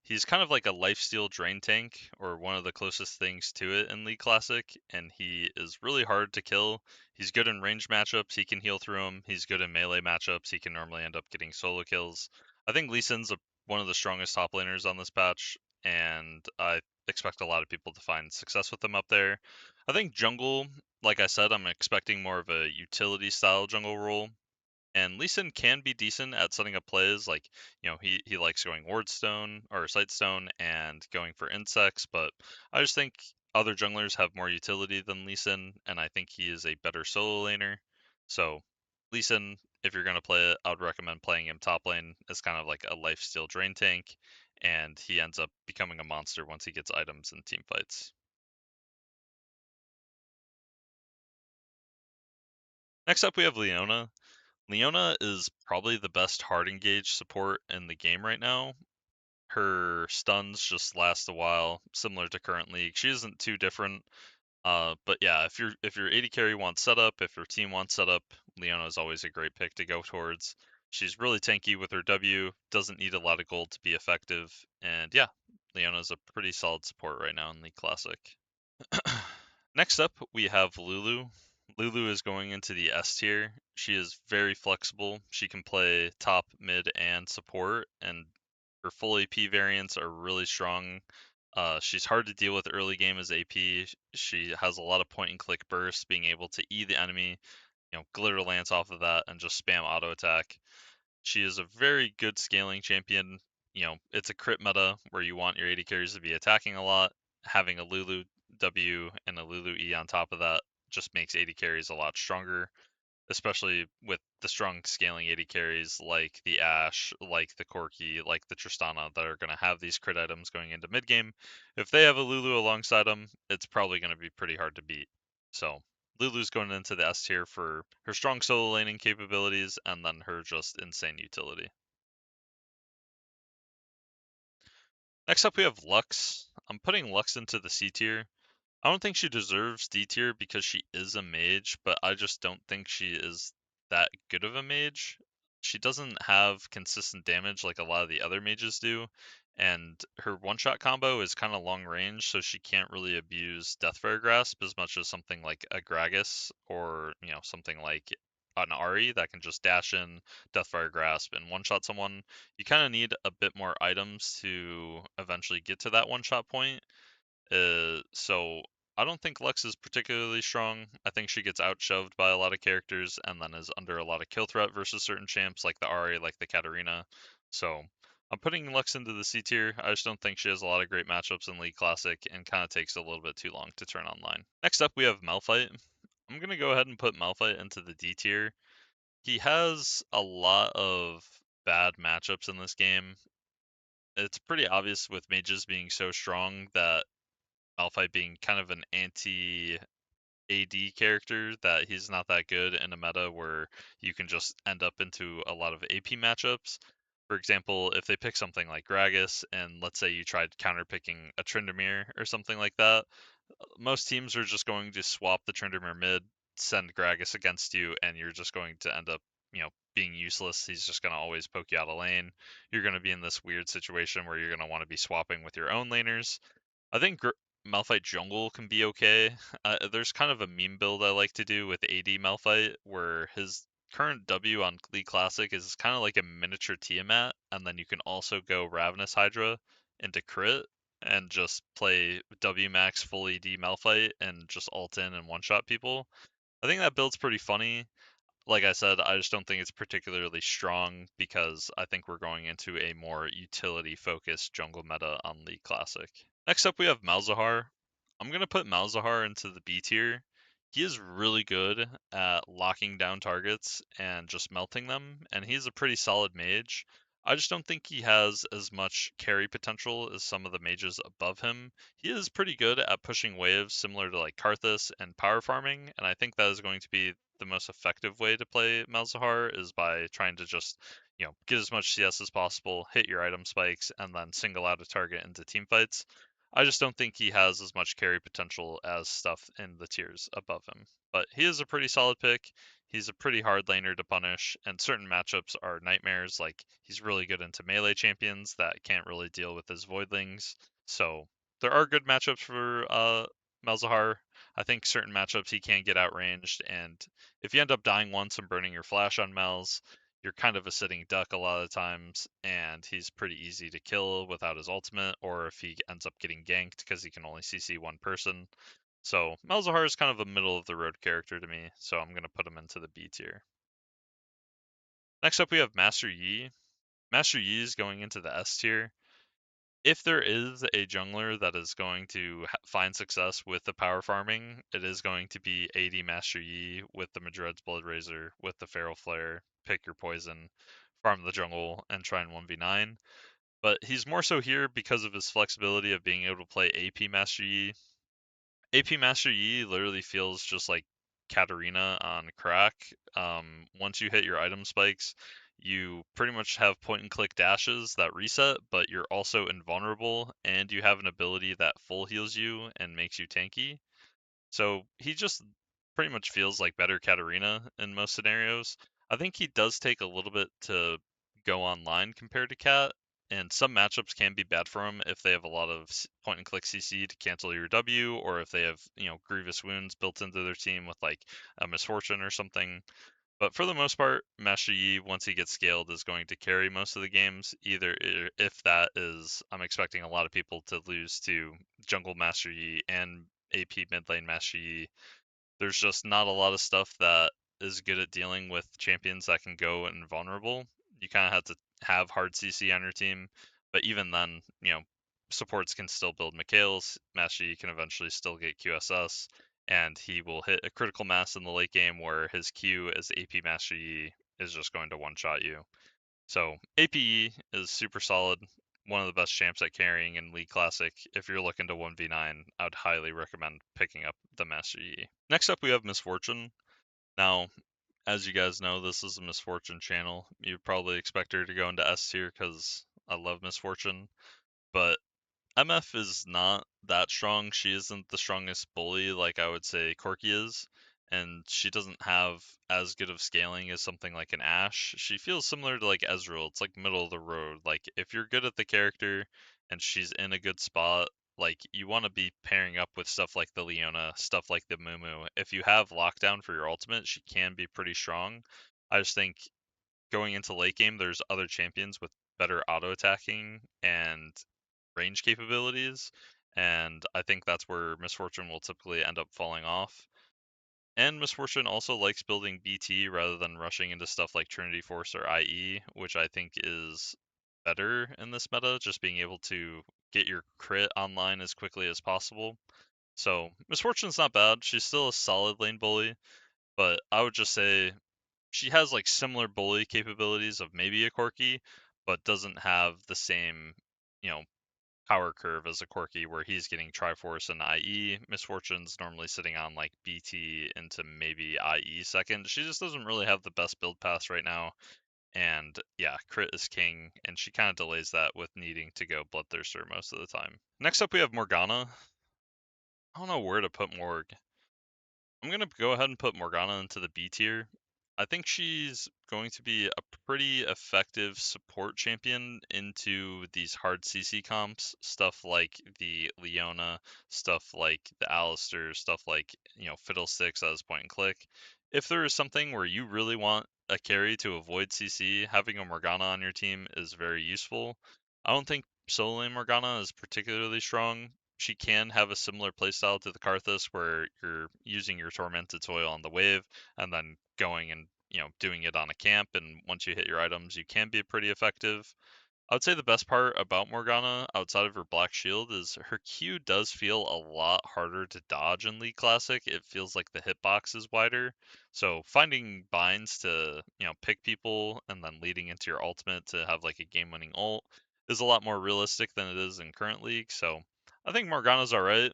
S1: He's kind of like a lifesteal drain tank, or one of the closest things to it in League Classic, and he is really hard to kill. He's good in range matchups, he can heal through them. He's good in melee matchups, he can normally end up getting solo kills. I think Lee Sin's one of the strongest top laners on this patch, and I expect a lot of people to find success with him up there. I think jungle, like I said, I'm expecting more of a utility style jungle role. And Lee Sin can be decent at setting up plays, like, he likes going Wardstone or Sightstone and going for insects, but I just think other junglers have more utility than Lee Sin, and I think he is a better solo laner. So Lee Sin, if you're gonna play it, I would recommend playing him top lane as kind of like a lifesteal drain tank, and he ends up becoming a monster once he gets items in team fights. Next up we have Leona. Leona is probably the best hard engage support in the game right now. Her stuns just last a while, similar to current league. She isn't too different. But yeah, if your AD carry wants setup, if your team wants setup, Leona is always a great pick to go towards. She's really tanky with her W, doesn't need a lot of gold to be effective, and yeah, Leona is a pretty solid support right now in League Classic. Next up, we have Lulu. Lulu is going into the S tier. She is very flexible. She can play top, mid, and support, and her full AP variants are really strong. She's hard to deal with early game as AP. She has a lot of point and click bursts, being able to E the enemy, glitter lance off of that, and just spam auto attack. She is a very good scaling champion. It's a crit meta where you want your AD carries to be attacking a lot. Having a Lulu W and a Lulu E on top of that just makes AD carries a lot stronger, especially with the strong scaling AD carries like the Ashe, like the Corki, like the Tristana that are going to have these crit items going into mid game. If they have a Lulu alongside them, it's probably going to be pretty hard to beat. So Lulu's going into the S tier for her strong solo laning capabilities and then her just insane utility. Next up, we have Lux. I'm putting Lux into the C tier. I don't think she deserves D tier because she is a mage, but I just don't think she is that good of a mage. She doesn't have consistent damage like a lot of the other mages do, and her one-shot combo is kind of long range, so she can't really abuse Deathfire Grasp as much as something like a Gragas or, something like an Ahri that can just dash in, Deathfire Grasp, and one-shot someone. You kind of need a bit more items to eventually get to that one-shot point. So I don't think Lux is particularly strong. I think she gets outshoved by a lot of characters and then is under a lot of kill threat versus certain champs like the Ahri, like the Katarina. So I'm putting Lux into the C tier. I just don't think she has a lot of great matchups in League Classic and kind of takes a little bit too long to turn online. Next up, we have Malphite. I'm going to go ahead and put Malphite into the D tier. He has a lot of bad matchups in this game. It's pretty obvious with mages being so strong that Malphite being kind of an anti AD character that he's not that good in a meta where you can just end up into a lot of AP matchups. For example, if they pick something like Gragas and let's say you tried counterpicking a Tryndamere or something like that, most teams are just going to swap the Tryndamere mid, send Gragas against you, and you're just going to end up, being useless. He's just going to always poke you out of lane. You're going to be in this weird situation where you're going to want to be swapping with your own laners. I think Malphite jungle can be okay. There's kind of a meme build I like to do with AD Malphite where his current W on League Classic is kind of like a miniature Tiamat, and then you can also go Ravenous Hydra into crit and just play W max full AD Malphite and just ult in and one shot people. I think that build's pretty funny. Like I said, I just don't think it's particularly strong because I think we're going into a more utility focused jungle meta on League Classic. Next up, we have Malzahar. I'm going to put Malzahar into the B tier. He is really good at locking down targets and just melting them, and he's a pretty solid mage. I just don't think he has as much carry potential as some of the mages above him. He is pretty good at pushing waves similar to like Karthus and power farming, and I think that is going to be the most effective way to play Malzahar is by trying to just, get as much CS as possible, hit your item spikes, and then single out a target into team fights. I just don't think he has as much carry potential as stuff in the tiers above him. But he is a pretty solid pick. He's a pretty hard laner to punish, and certain matchups are nightmares. Like he's really good into melee champions that can't really deal with his voidlings. So there are good matchups for Malzahar. I think certain matchups he can get outranged, and if you end up dying once and burning your flash on Malz, you're kind of a sitting duck a lot of times, and he's pretty easy to kill without his ultimate, or if he ends up getting ganked because he can only CC one person. So Malzahar is kind of a middle of the road character to me, so I'm gonna put him into the B tier. Next up, we have Master Yi. Master Yi is going into the S tier. If there is a jungler that is going to find success with the power farming, it is going to be AD Master Yi with the Madred's Blood Razor, with the Feral Flare, pick your poison, farm the jungle, and try and 1v9. But he's more so here because of his flexibility of being able to play AP Master Yi. AP Master Yi literally feels just like Katarina on crack. Once you hit your item spikes, you pretty much have point and click dashes that reset, but you're also invulnerable, and you have an ability that full heals you and makes you tanky. So he just pretty much feels like better Katarina in most scenarios. I think he does take a little bit to go online compared to Cat, and some matchups can be bad for him if they have a lot of point and click CC to cancel your W, or if they have, grievous wounds built into their team with like a misfortune or something. But for the most part, Master Yi, once he gets scaled, is going to carry most of the games. Either if that is, I'm expecting a lot of people to lose to Jungle Master Yi and AP mid lane Master Yi. There's just not a lot of stuff that is good at dealing with champions that can go invulnerable. You kind of have to have hard CC on your team, but even then, supports can still build Mikhails. Master Yi can eventually still get QSS, and he will hit a critical mass in the late game where his Q as AP Master Yi is just going to one shot you. So APE is super solid, one of the best champs at carrying in League Classic. If you're looking to 1v9, I would highly recommend picking up the Master Yi. Next up, we have Misfortune. Now, as you guys know, this is a Misfortune channel. You'd probably expect her to go into S tier because I love Misfortune, but MF is not that strong. She isn't the strongest bully like I would say Corki is, and she doesn't have as good of scaling as something like an Ashe. She feels similar to like Ezreal. It's like middle of the road. Like if you're good at the character and she's in a good spot, like you want to be pairing up with stuff like the Leona, stuff like the Mumu. If you have lockdown for your ultimate, she can be pretty strong. I just think going into late game, there's other champions with better auto attacking and range capabilities, and I think that's where Misfortune will typically end up falling off. And Misfortune also likes building BT rather than rushing into stuff like Trinity Force or IE, which I think is better in this meta, just being able to get your crit online as quickly as possible. So Misfortune's not bad. She's still a solid lane bully, but I would just say she has like similar bully capabilities of maybe a Corki, but doesn't have the same, you know, power curve as a Corki where he's getting Triforce and IE. Misfortune's normally sitting on like BT into maybe IE second. She just doesn't really have the best build paths right now. And yeah, crit is king, and she kind of delays that with needing to go Bloodthirster most of the time. Next up, we have Morgana. I don't know where to put Morg. I'm going to go ahead and put Morgana into the B tier. I think she's going to be a pretty effective support champion into these hard CC comps, stuff like the Leona, stuff like the Alistair, stuff like, Fiddlesticks as point and click. If there is something where you really want a carry to avoid CC, having a Morgana on your team is very useful. I don't think solo lane Morgana is particularly strong. She can have a similar playstyle to the Karthus where you're using your Tormented Soil on the wave and then going and doing it on a camp, and once you hit your items you can be pretty effective. I would say the best part about Morgana outside of her black shield is her Q does feel a lot harder to dodge in League Classic. It feels like the hitbox is wider, so finding binds to pick people and then leading into your ultimate to have like a game winning ult is a lot more realistic than it is in current League. So I think Morgana's alright.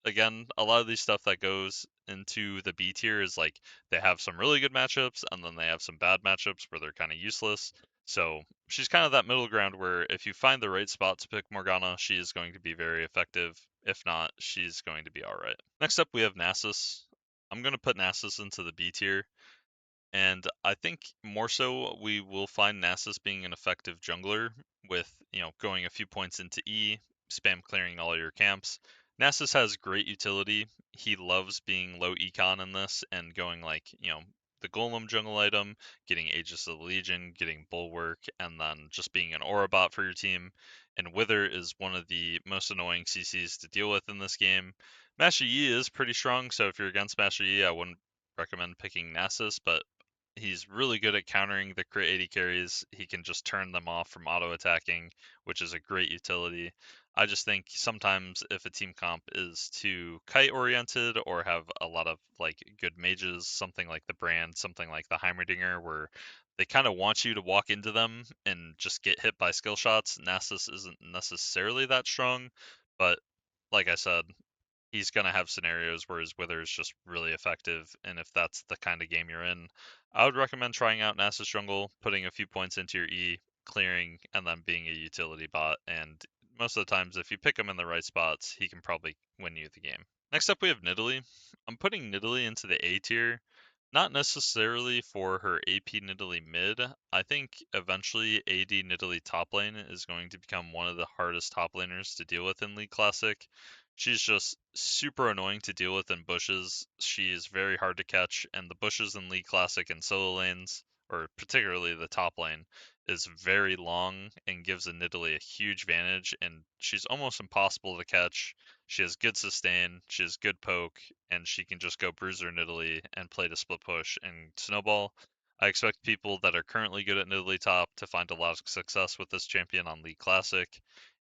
S1: Again, a lot of these stuff that goes into the B tier is like they have some really good matchups and then they have some bad matchups where they're kind of useless. So she's kind of that middle ground where if you find the right spot to pick Morgana, she is going to be very effective. If not, she's going to be alright. Next up, we have Nasus. I'm going to put Nasus into the B tier. And I think more so we will find Nasus being an effective jungler with, going a few points into E, spam clearing all your camps. Nasus has great utility. He loves being low econ in this and going like, the Golem jungle item, getting Aegis of the Legion, getting Bulwark, and then just being an aura bot for your team. And Wither is one of the most annoying CCs to deal with in this game. Master Yi is pretty strong, so if you're against Master Yi, I wouldn't recommend picking Nasus, but he's really good at countering the crit 80 carries. He can just turn them off from auto attacking, which is a great utility. I just think sometimes if a team comp is too kite oriented or have a lot of like good mages, something like the Brand, something like the Heimerdinger, where they kind of want you to walk into them and just get hit by skill shots, Nasus isn't necessarily that strong. But like I said, he's going to have scenarios where his Wither is just really effective. And if that's the kind of game you're in, I would recommend trying out Nasus Jungle, putting a few points into your E, clearing, and then being a utility bot. And most of the times, if you pick him in the right spots, he can probably win you the game. Next up, we have Nidalee. I'm putting Nidalee into the A tier. Not necessarily for her AP Nidalee mid. I think eventually AD Nidalee top lane is going to become one of the hardest top laners to deal with in League Classic. She's just super annoying to deal with in bushes. She is very hard to catch, and the bushes in League Classic and solo lanes, or particularly the top lane, is very long and gives a Nidalee a huge advantage, and she's almost impossible to catch. She has good sustain, she has good poke, and she can just go Bruiser Nidalee and play to split push and snowball. I expect people that are currently good at Nidalee top to find a lot of success with this champion on League Classic.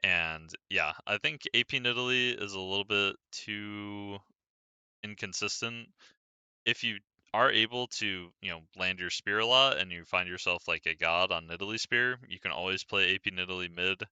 S1: And yeah, I think AP Nidalee is a little bit too inconsistent. If you are able to, land your spear a lot and you find yourself like a god on Nidalee spear, you can always play AP Nidalee mid.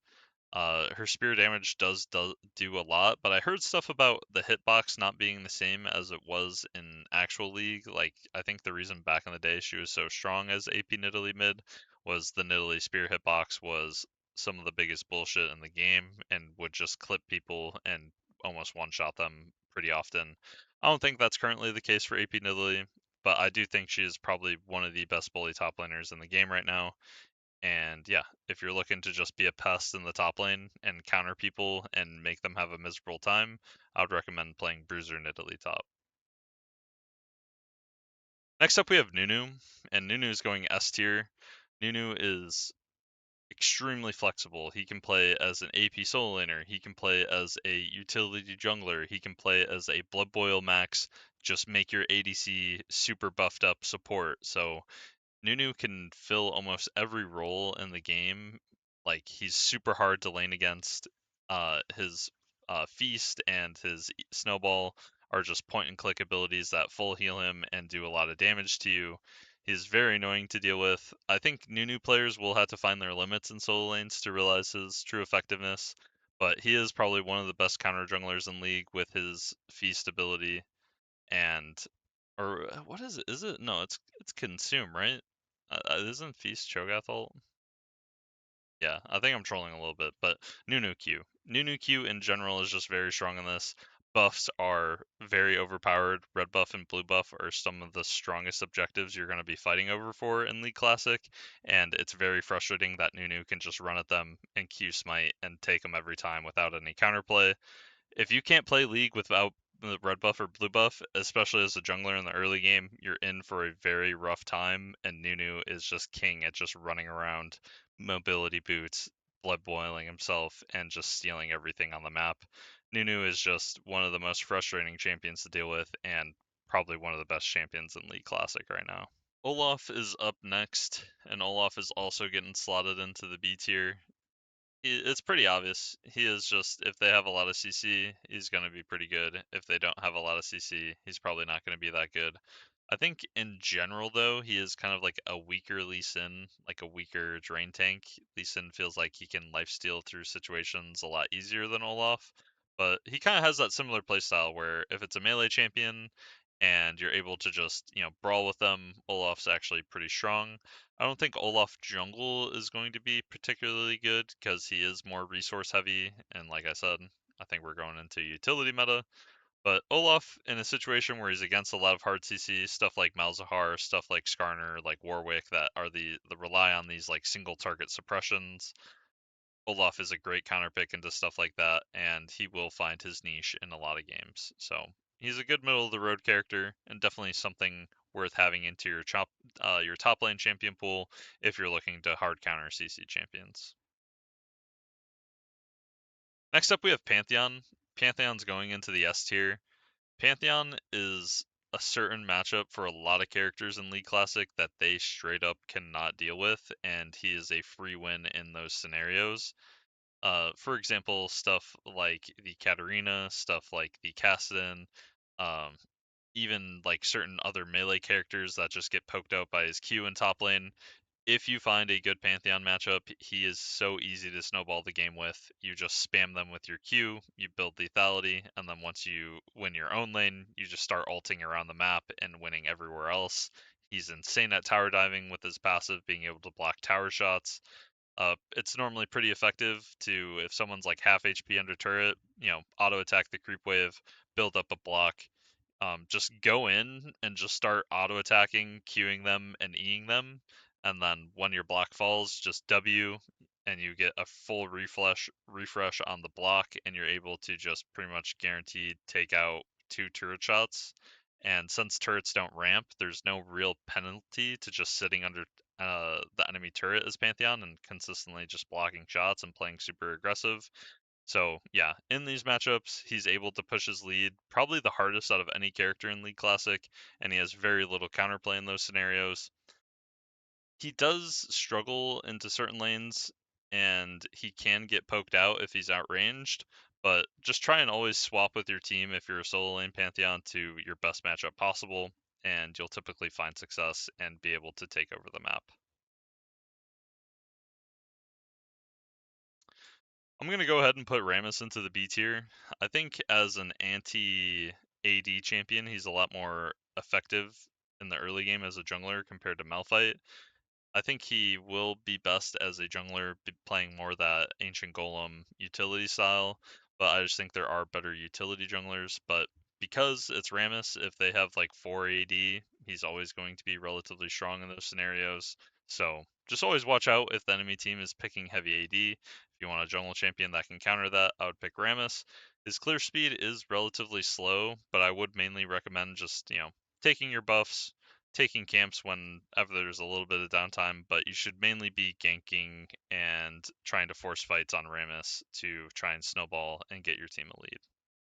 S1: Her spear damage does do a lot, but I heard stuff about the hitbox not being the same as it was in actual League. Like, I think the reason back in the day she was so strong as AP Nidalee mid was the Nidalee spear hitbox was some of the biggest bullshit in the game and would just clip people and almost one-shot them pretty often. I don't think that's currently the case for AP Nidalee, but I do think she is probably one of the best bully top laners in the game right now. And yeah, if you're looking to just be a pest in the top lane and counter people and make them have a miserable time, I would recommend playing Bruiser Nidalee top. Next up, we have Nunu, and Nunu is going S tier. Nunu is extremely flexible. He can play as an AP solo laner. He can play as a utility jungler. He can play as a Blood Boil max. Just make your ADC super buffed up support. So Nunu can fill almost every role in the game. Like he's super hard to lane against. His feast and his snowball are just point and click abilities that full heal him and do a lot of damage to you. He's very annoying to deal with. I think Nunu players will have to find their limits in solo lanes to realize his true effectiveness, but he is probably one of the best counter junglers in league with his feast ability and or what is it? Is it no? It's consume, right? Isn't feast Cho'Gath ult? Yeah, I think I'm trolling a little bit, but Nunu Q. Nunu Q in general is just very strong in this. buffs are very overpowered. Red buff and blue buff are some of the strongest objectives you're going to be fighting over for in League Classic, and it's very frustrating that Nunu can just run at them and Q smite and take them every time without any counterplay. If you can't play League without the red buff or blue buff, especially as a jungler in the early game, you're in for a very rough time, and Nunu is just king at just running around, mobility boots, blood boiling himself, and just stealing everything on the map. Nunu is just one of the most frustrating champions to deal with, and probably one of the best champions in League Classic right now. Olaf is up next, and Olaf is also getting slotted into the B tier. It's pretty obvious. He is just, if they have a lot of CC, he's going to be pretty good. If they don't have a lot of CC, he's probably not going to be that good. I think in general, though, he is kind of like a weaker Lee Sin, like a weaker Drain Tank. Lee Sin feels like he can lifesteal through situations a lot easier than Olaf, but he kind of has that similar playstyle where if it's a melee champion and you're able to just, brawl with them, Olaf's actually pretty strong. I don't think Olaf jungle is going to be particularly good because he is more resource heavy, and like I said, I think we're going into utility meta. But Olaf, in a situation where he's against a lot of hard CC, stuff like Malzahar, stuff like Skarner, like Warwick, that are the rely on these like single target suppressions, Olaf is a great counter pick into stuff like that, and he will find his niche in a lot of games. So he's a good middle of the road character, and definitely something worth having into your top lane champion pool if you're looking to hard counter CC champions. Next up, we have Pantheon. Pantheon's going into the S tier. Pantheon is a certain matchup for a lot of characters in League Classic that they straight up cannot deal with, and he is a free win in those scenarios. For example, stuff like the Katarina, stuff like the Kassadin, um, even like certain other melee characters that just get poked out by his Q in top lane. If you find a good Pantheon matchup, he is so easy to snowball the game with. You just spam them with your Q, you build lethality, and then once you win your own lane, you just start ulting around the map and winning everywhere else. He's insane at tower diving with his passive, being able to block tower shots. It's normally pretty effective to, if someone's like half HP under turret, auto attack the creep wave, build up a block, just go in and just start auto attacking, queuing them, and Eing them. And then when your block falls, just W and you get a full refresh on the block, and you're able to just pretty much guaranteed take out 2 turret shots. And since turrets don't ramp, there's no real penalty to just sitting under the enemy turret as Pantheon and consistently just blocking shots and playing super aggressive. So yeah, in these matchups, he's able to push his lead, probably the hardest out of any character in League Classic, and he has very little counterplay in those scenarios. He does struggle into certain lanes, and he can get poked out if he's outranged, but just try and always swap with your team if you're a solo lane Pantheon to your best matchup possible, and you'll typically find success and be able to take over the map. I'm gonna go ahead and put Rammus into the B tier. I think as an anti AD champion, he's a lot more effective in the early game as a jungler compared to Malphite. I think he will be best as a jungler, playing more that ancient golem utility style. But I just think there are better utility junglers. But because it's Rammus, if they have like 4 AD, he's always going to be relatively strong in those scenarios. So just always watch out if the enemy team is picking heavy AD. If you want a jungle champion that can counter that, I would pick Rammus. His clear speed is relatively slow, but I would mainly recommend just, taking your buffs, taking camps whenever there's a little bit of downtime, but you should mainly be ganking and trying to force fights on Rammus to try and snowball and get your team a lead.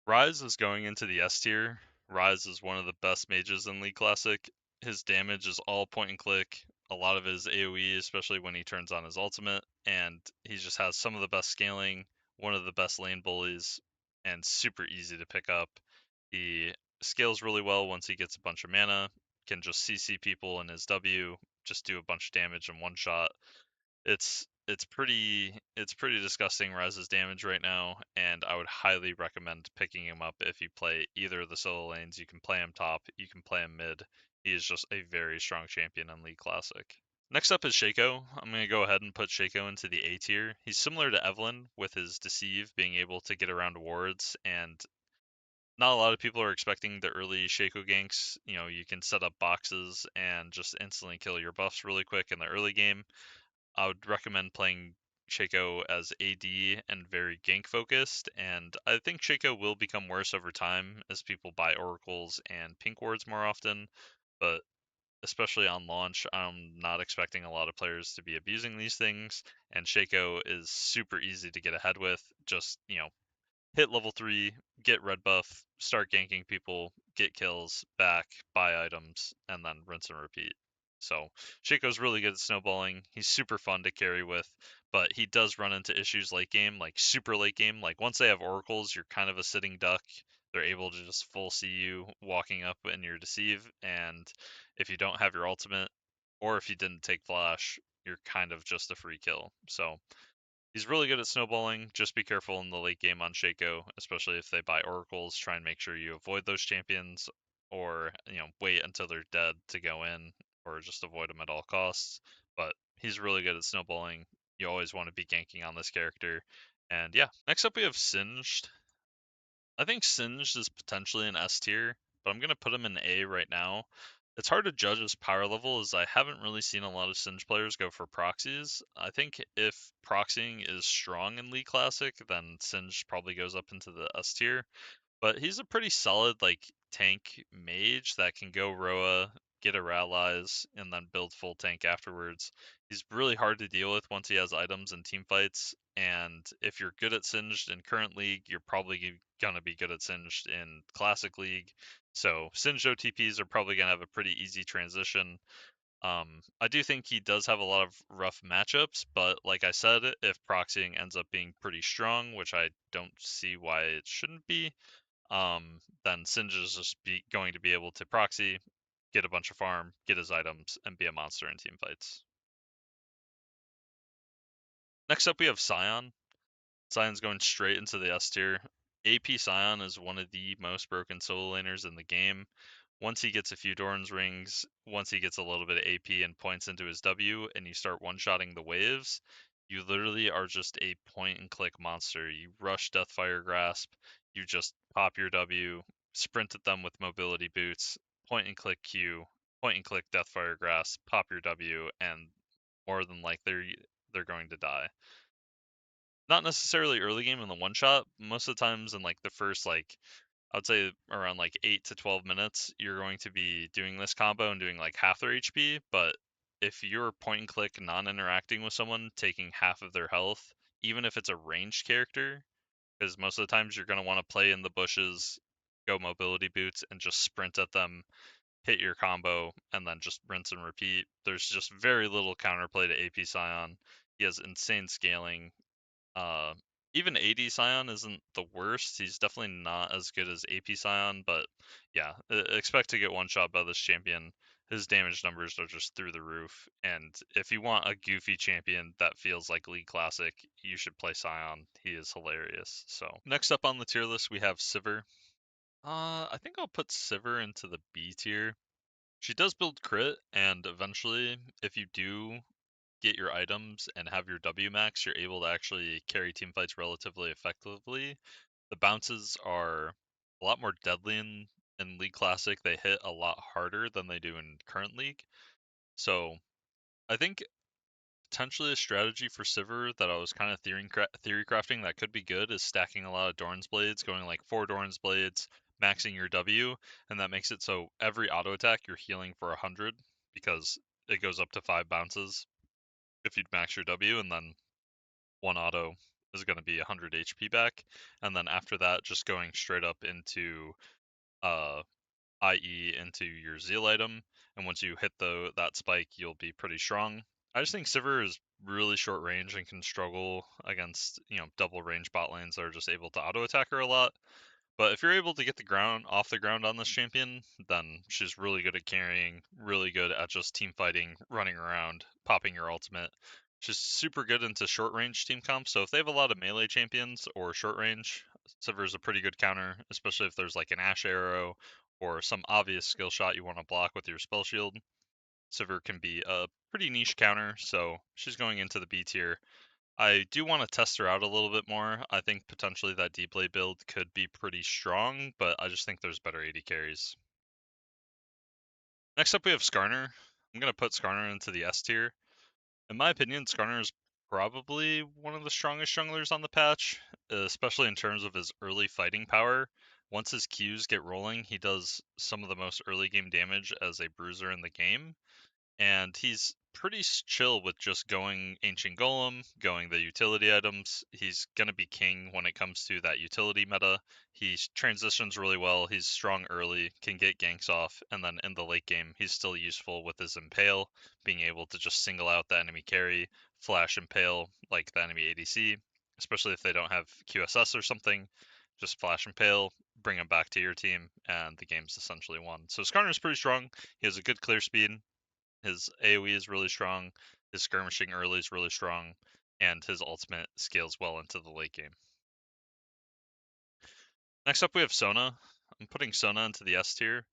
S1: Ryze is going into the S tier. Ryze is one of the best mages in League Classic. His damage is all point and click. A lot of his AoE, especially when he turns on his ultimate, and he just has some of the best scaling, one of the best lane bullies, and super easy to pick up. He scales really well once he gets a bunch of mana, can just CC people in his W, just do a bunch of damage in one shot. It's pretty disgusting Ryze's damage right now, and I would highly recommend picking him up if you play either of the solo lanes. You can play him top, you can play him mid. He is just a very strong champion in League Classic. Next up is Shaco. I'm going to go ahead and put Shaco into the A tier. He's similar to Evelynn with his Deceive, being able to get around wards and not a lot of people are expecting the early Shaco ganks. You know, you can set up boxes and just instantly kill your buffs really quick in the early game. I would recommend playing Shaco as AD and very gank focused, and I think Shaco will become worse over time as people buy oracles and pink wards more often, but especially on launch, I'm not expecting a lot of players to be abusing these things, and Shaco is super easy to get ahead with. Just, hit level 3, get red buff, start ganking people, get kills, back, buy items, and then rinse and repeat. So Shaco's really good at snowballing. He's super fun to carry with, but he does run into issues late game, like super late game. Like once they have oracles, you're kind of a sitting duck. They're able to just full see you walking up in your deceive, and if you don't have your ultimate, or if you didn't take flash, you're kind of just a free kill. So he's really good at snowballing. Just be careful in the late game on Shaco, especially if they buy oracles. Try and make sure you avoid those champions, or wait until they're dead to go in, or just avoid them at all costs. But he's really good at snowballing. You always want to be ganking on this character. And yeah, next up we have Singed. I think Singed is potentially an S tier, but I'm gonna put him in A right now. It's hard to judge his power level as I haven't really seen a lot of Singed players go for proxies. I think if proxying is strong in League Classic, then Singed probably goes up into the S tier. But he's a pretty solid like tank mage that can go Roa, get a Rallies, and then build full tank afterwards. He's really hard to deal with once he has items in team fights, and if you're good at Singed in current league, you're probably gonna be good at Singed in classic league. So Singed OTPs are probably gonna have a pretty easy transition. I do think he does have a lot of rough matchups, but like I said, if proxying ends up being pretty strong, which I don't see why it shouldn't be, then Singe is just going to be able to proxy, get a bunch of farm, get his items, and be a monster in team fights. Next up, we have Sion. Sion's going straight into the S tier. AP Sion is one of the most broken solo laners in the game. Once he gets a few Doran's rings, once he gets a little bit of AP and points into his W, and you start one-shotting the waves, you literally are just a point-and-click monster. You rush Deathfire Grasp, you just pop your W, sprint at them with mobility boots, point-and-click Q, point-and-click Deathfire Grasp, pop your W, and more than likely they're going to die. Not necessarily early game in the one shot. Most of the times in like the first I would say around like 8 to 12 minutes, you're going to be doing this combo and doing like half their HP. But if you're point and click non-interacting with someone, taking half of their health, even if it's a ranged character, because most of the times you're going to want to play in the bushes, go mobility boots, and just sprint at them, hit your combo, and then just rinse and repeat. There's just very little counterplay to AP Scion. He has insane scaling. uh, Even AD Scion isn't the worst. He's definitely not as good as AP Scion, but yeah, expect to get one shot by this champion. His damage numbers are just through the roof, and if you want a goofy champion that feels like League Classic, you should play Scion. He is hilarious. So next up on the tier list, we have Sivir. I think I'll put Sivir into the B tier. She does build crit, and eventually, if you do get your items and have your W max, you're able to actually carry team fights relatively effectively. The bounces are a lot more deadly in League Classic. They hit a lot harder than they do in current League. So I think potentially a strategy for Sivir that I was kind of theory crafting that could be good is stacking a lot of Doran's Blades, going like 4 Doran's Blades, maxing your W, and that makes it so every auto attack you're healing for 100 because it goes up to 5 bounces if you'd max your W, and then one auto is going to be 100 HP back, and then after that, just going straight up into uh, IE into your Zeal item, and once you hit that spike, you'll be pretty strong. I just think Sivir is really short range and can struggle against double range bot lanes that are just able to auto attack her a lot. But if you're able to get the ground off the ground on this champion, then she's really good at carrying, really good at just team fighting, running around, popping your ultimate. She's super good into short range team comp. So if they have a lot of melee champions or short range, Sivir's a pretty good counter, especially if there's like an Ash arrow or some obvious skill shot you want to block with your spell shield. Sivir can be a pretty niche counter, so she's going into the B tier. I do want to test her out a little bit more. I think potentially that deep lane build could be pretty strong, but I just think there's better AD carries. Next up, we have Skarner. I'm going to put Skarner into the S tier. In my opinion, Skarner is probably one of the strongest junglers on the patch, especially in terms of his early fighting power. Once his Qs get rolling, he does some of the most early game damage as a bruiser in the game, and he's pretty chill with just going Ancient Golem, going the utility items. He's going to be king when it comes to that utility meta. He transitions really well. He's strong early, can get ganks off, and then in the late game, he's still useful with his Impale, being able to just single out the enemy carry, flash Impale like the enemy ADC, especially if they don't have QSS or something. Just flash Impale, bring him back to your team, and the game's essentially won. So Skarner's pretty strong. He has a good clear speed. His AoE is really strong, his skirmishing early is really strong, and his ultimate scales well into the late game. Next up, we have Sona. I'm putting Sona into the S tier.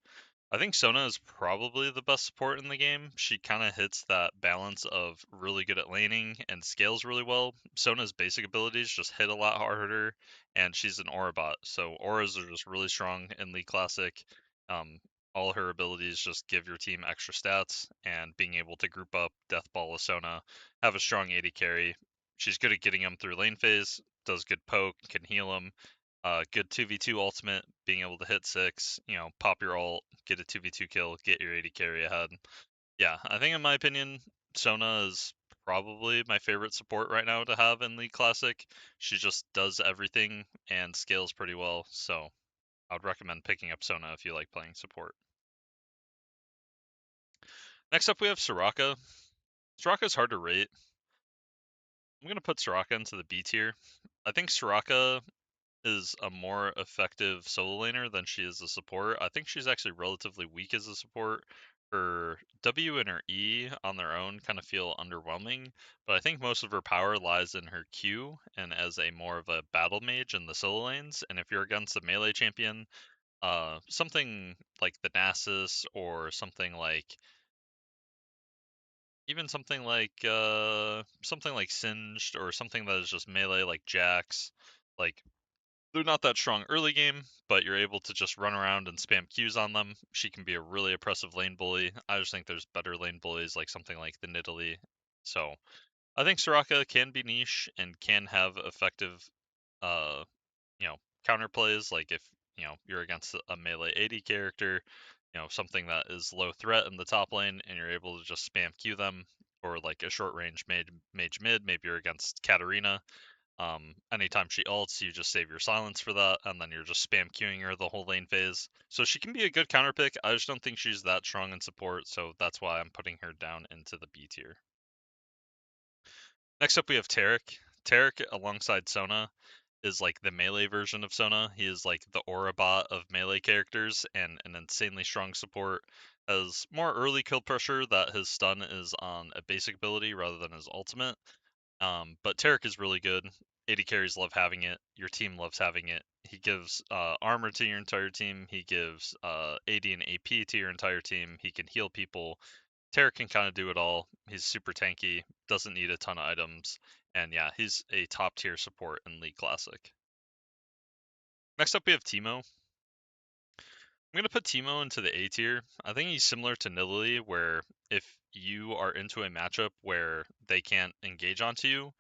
S1: I think Sona is probably the best support in the game. She kind of hits that balance of really good at laning and scales really well. Sona's basic abilities just hit a lot harder, and she's an aura bot, so auras are just really strong in League Classic. Um, all her abilities just give your team extra stats, and being able to group up Death Ball with Sona, have a strong AD carry. She's good at getting them through lane phase, does good poke, can heal them, good 2v2 ultimate, being able to hit 6, pop your ult, get a 2v2 kill, get your AD carry ahead. Yeah, I think in my opinion, Sona is probably my favorite support right now to have in League Classic. She just does everything and scales pretty well, so I would recommend picking up Sona if you like playing support. Next up, we have Soraka. Soraka's hard to rate. I'm going to put Soraka into the B tier. I think Soraka is a more effective solo laner than she is a support. I think she's actually relatively weak as a support. Her W and her E on their own kind of feel underwhelming, but I think most of her power lies in her Q and as a more of a battle mage in the solo lanes. And if you're against a melee champion, something like the Nasus or something like even something like Singed or something that is just melee like Jax, like they're not that strong early game, but you're able to just run around and spam Qs on them. She can be a really oppressive lane bully. I just think there's better lane bullies like something like the Nidalee. So I think Soraka can be niche and can have effective uh you know counter plays, like if you're against a melee AD character, something that is low threat in the top lane and you're able to just spam Q them, or like a short range mage mid, maybe you're against Katarina. Anytime she ults, you just save your silence for that, and then you're just spam queuing her the whole lane phase. So she can be a good counter pick. I just don't think she's that strong in support, so that's why I'm putting her down into the B tier. Next up, we have Taric. Taric, alongside Sona, is like the melee version of Sona. He is like the aura bot of melee characters and an insanely strong support. Has more early kill pressure that his stun is on a basic ability rather than his ultimate. But Taric is really good. AD carries love having it. Your team loves having it. He gives armor to your entire team. He gives AD and AP to your entire team. He can heal people. Taric can kind of do it all. He's super tanky, doesn't need a ton of items, and yeah, he's a top tier support in League Classic. Next up, we have Teemo. I'm gonna put Teemo into the A tier. I think he's similar to Nidalee, where if you are into a matchup where they can't engage onto you,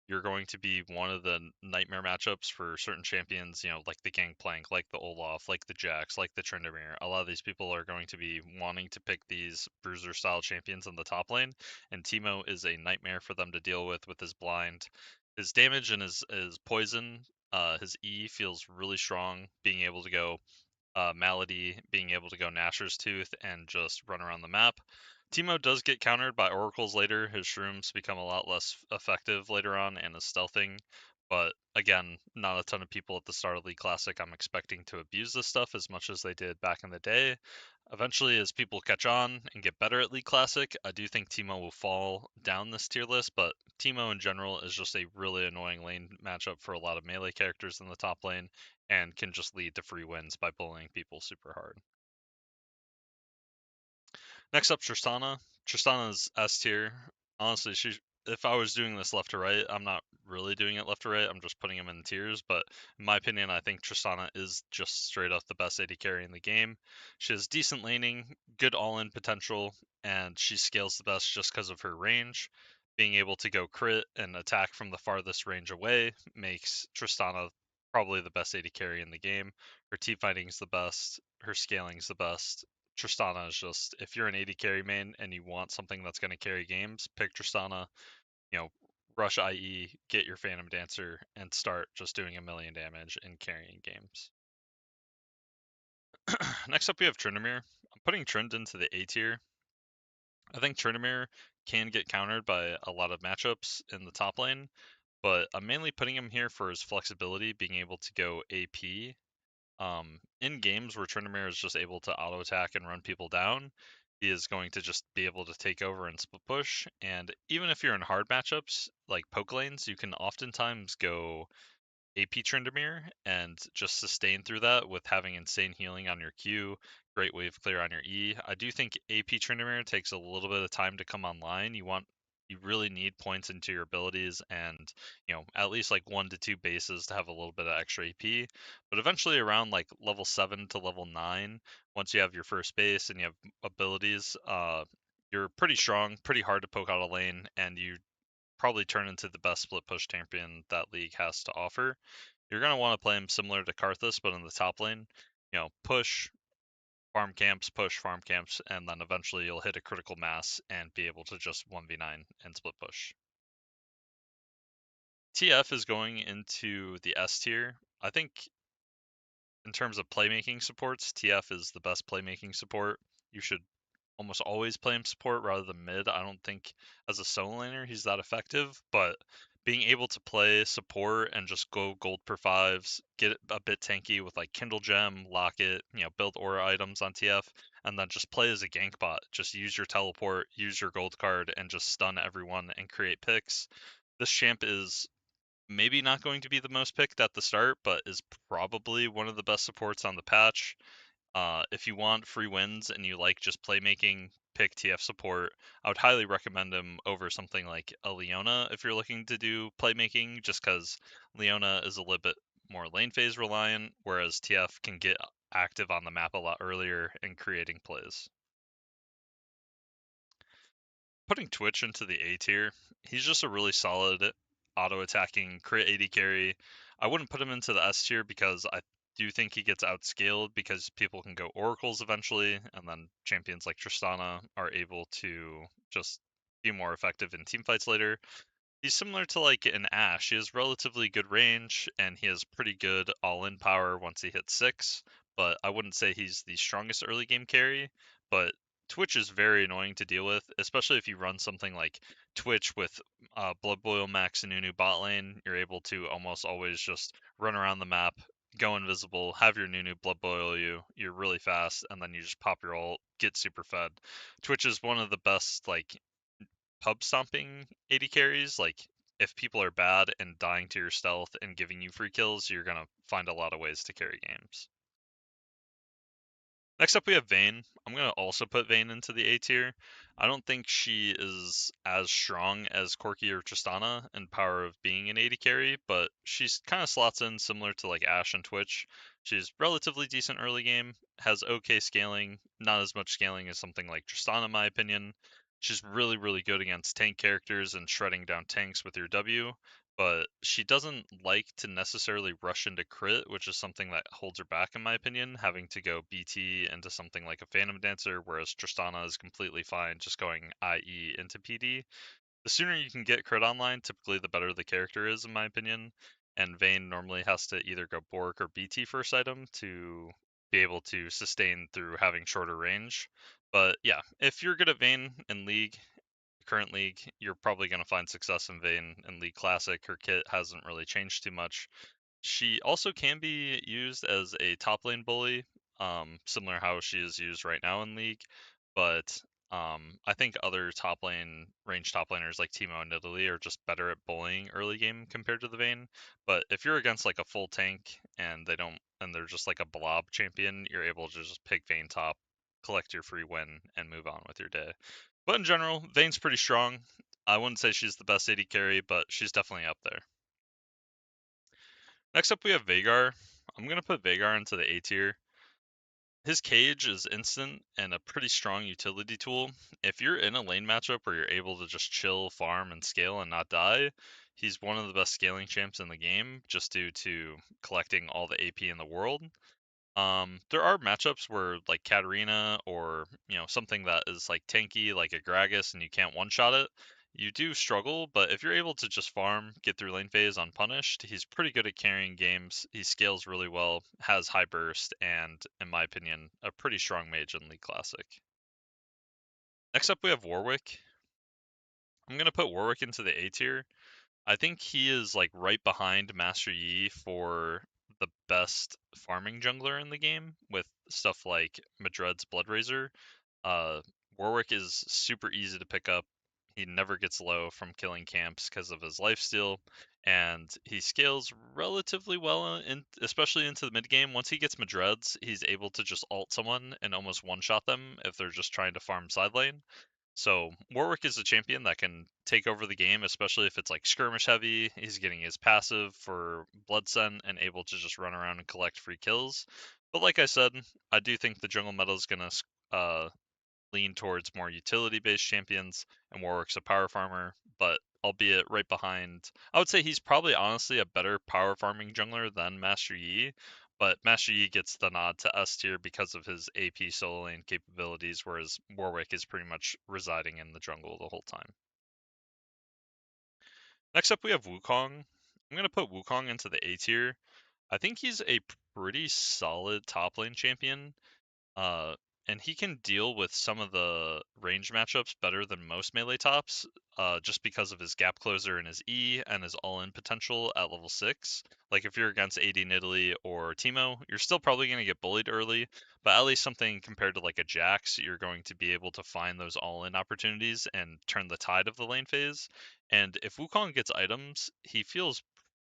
S1: you're going to be one of the nightmare matchups for certain champions, like the Gangplank, like the Olaf, like the Jax, like the Tryndamere. A lot of these people are going to be wanting to pick these bruiser style champions in the top lane, and Teemo is a nightmare for them to deal with his blind. His damage and his poison, his E feels really strong, being able to go Malady, being able to go Nashor's Tooth and just run around the map. Teemo does get countered by oracles later. His shrooms become a lot less effective later on and is stealthing. But again, not a ton of people at the start of League Classic I'm expecting to abuse this stuff as much as they did back in the day. Eventually, as people catch on and get better at League Classic, I do think Teemo will fall down this tier list, but Teemo in general is just a really annoying lane matchup for a lot of melee characters in the top lane and can just lead to free wins by bullying people super hard. Next up, Tristana. Tristana's S tier. Honestly, if I was doing this left to right, I'm not really doing it left to right. I'm just putting them in tiers. But in my opinion, I think Tristana is just straight up the best AD carry in the game. She has decent laning, good all-in potential, and she scales the best just because of her range. Being able to go crit and attack from the farthest range away makes Tristana probably the best AD carry in the game. Her team fighting's the best. Her scaling's the best. Tristana is just, if you're an AD carry main and you want something that's going to carry games, pick Tristana. You know, rush IE, get your Phantom Dancer, and start just doing a million damage and carrying games. Next up, we have Tryndamere. I'm putting Trynd into the A tier. I think Tryndamere can get countered by a lot of matchups in the top lane, but I'm mainly putting him here for his flexibility, being able to go AP. In games where Tryndamere is just able to auto attack and run people down, he is going to just be able to take over and split push. And even if you're in hard matchups like poke lanes, you can oftentimes go AP Tryndamere and just sustain through that with having insane healing on your Q, great wave clear on your E. I do think AP Tryndamere takes a little bit of time to come online. You really need points into your abilities and, at least like 1 to 2 bases to have a little bit of extra AP. But eventually around like level 7 to level 9, once you have your first base and you have abilities, you're pretty strong, pretty hard to poke out a lane, and you probably turn into the best split push champion that league has to offer. You're going to want to play him similar to Karthus, but in the top lane. Push, farm camps, push, farm camps, and then eventually you'll hit a critical mass and be able to just 1v9 and split push. TF is going into the S tier. I think in terms of playmaking supports, TF is the best playmaking support. You should almost always play him support rather than mid. I don't think as a solo laner he's that effective, but being able to play support and just go gold per fives, get a bit tanky with like Kindle Gem, Locket, build aura items on TF, and then just play as a gank bot. Just use your teleport, use your gold card, and just stun everyone and create picks. This champ is maybe not going to be the most picked at the start, but is probably one of the best supports on the patch. If you want free wins and you like just playmaking, pick TF support. I would highly recommend him over something like a Leona if you're looking to do playmaking, just because Leona is a little bit more lane phase reliant, whereas TF can get active on the map a lot earlier in creating plays. Putting Twitch into the A tier, he's just a really solid auto attacking crit AD carry. I wouldn't put him into the S tier because I do think he gets outscaled because people can go oracles eventually, and then champions like Tristana are able to just be more effective in team fights later. He's similar to like an Ashe. He has relatively good range and he has pretty good all-in power once he hits 6, but I wouldn't say he's the strongest early game carry. But Twitch is very annoying to deal with, especially if you run something like Twitch with Blood Boil Max and Nunu bot lane. You're able to almost always just run around the map, go invisible, have your Nunu Blood Boil you. You're really fast, and then you just pop your ult, get super fed. Twitch is one of the best like pub stomping AD carries. Like if people are bad and dying to your stealth and giving you free kills, you're gonna find a lot of ways to carry games. Next up, we have Vayne. I'm going to also put Vayne into the A tier. I don't think she is as strong as Corki or Tristana in power of being an AD carry, but she's kind of slots in similar to like Ashe and Twitch. She's relatively decent early game, has okay scaling, not as much scaling as something like Tristana, in my opinion. She's really, really good against tank characters and shredding down tanks with your W, but she doesn't like to necessarily rush into crit, which is something that holds her back, in my opinion, having to go BT into something like a Phantom Dancer, whereas Tristana is completely fine just going IE into PD. The sooner you can get crit online, typically the better the character is, in my opinion, and Vayne normally has to either go Bork or BT first item to be able to sustain through having shorter range. But yeah, if you're good at Vayne in League, current league, you're probably going to find success in Vayne in League Classic. Her kit hasn't really changed too much. She also can be used as a top lane bully, similar how she is used right now in League. But I think other top lane range top laners like Teemo and Nidalee are just better at bullying early game compared to the Vayne. But if you're against like a full tank and they're just like a blob champion, you're able to just pick Vayne top, collect your free win, and move on with your day. But in general, Vayne's pretty strong. I wouldn't say she's the best AD carry, but she's definitely up there. Next up, we have Veigar. I'm going to put Veigar into the A tier. His cage is instant and a pretty strong utility tool. If you're in a lane matchup where you're able to just chill, farm, and scale and not die, he's one of the best scaling champs in the game just due to collecting all the AP in the world. There are matchups where like Katarina or something that is like tanky like a Gragas and you can't one-shot it. You do struggle, but if you're able to just farm, get through lane phase unpunished, he's pretty good at carrying games. He scales really well, has high burst, and in my opinion, a pretty strong mage in League Classic. Next up, we have Warwick. I'm gonna put Warwick into the A tier. I think he is like right behind Master Yi for the best farming jungler in the game with stuff like Madred's Bloodrazor. Uh, Warwick is super easy to pick up. He never gets low from killing camps because of his lifesteal, and he scales relatively well, especially into the mid game. Once he gets Madreds, he's able to just ult someone and almost one-shot them if they're just trying to farm side lane. So Warwick is a champion that can take over the game, especially if it's like skirmish heavy. He's getting his passive for Blood Scent and able to just run around and collect free kills. But like I said, I do think the jungle meta is gonna lean towards more utility-based champions, and Warwick's a power farmer, but albeit right behind. I would say he's probably honestly a better power farming jungler than Master Yi, but Master Yi gets the nod to S tier because of his AP solo lane capabilities, whereas Warwick is pretty much residing in the jungle the whole time. Next up, we have Wukong. I'm going to put Wukong into the A tier. I think he's a pretty solid top lane champion. Uh, and he can deal with some of the range matchups better than most melee tops, just because of his gap closer and his E and his all-in potential at level 6. Like if you're against AD Nidalee or Teemo, you're still probably going to get bullied early, but at least something compared to like a Jax, you're going to be able to find those all-in opportunities and turn the tide of the lane phase. And if Wukong gets items, he feels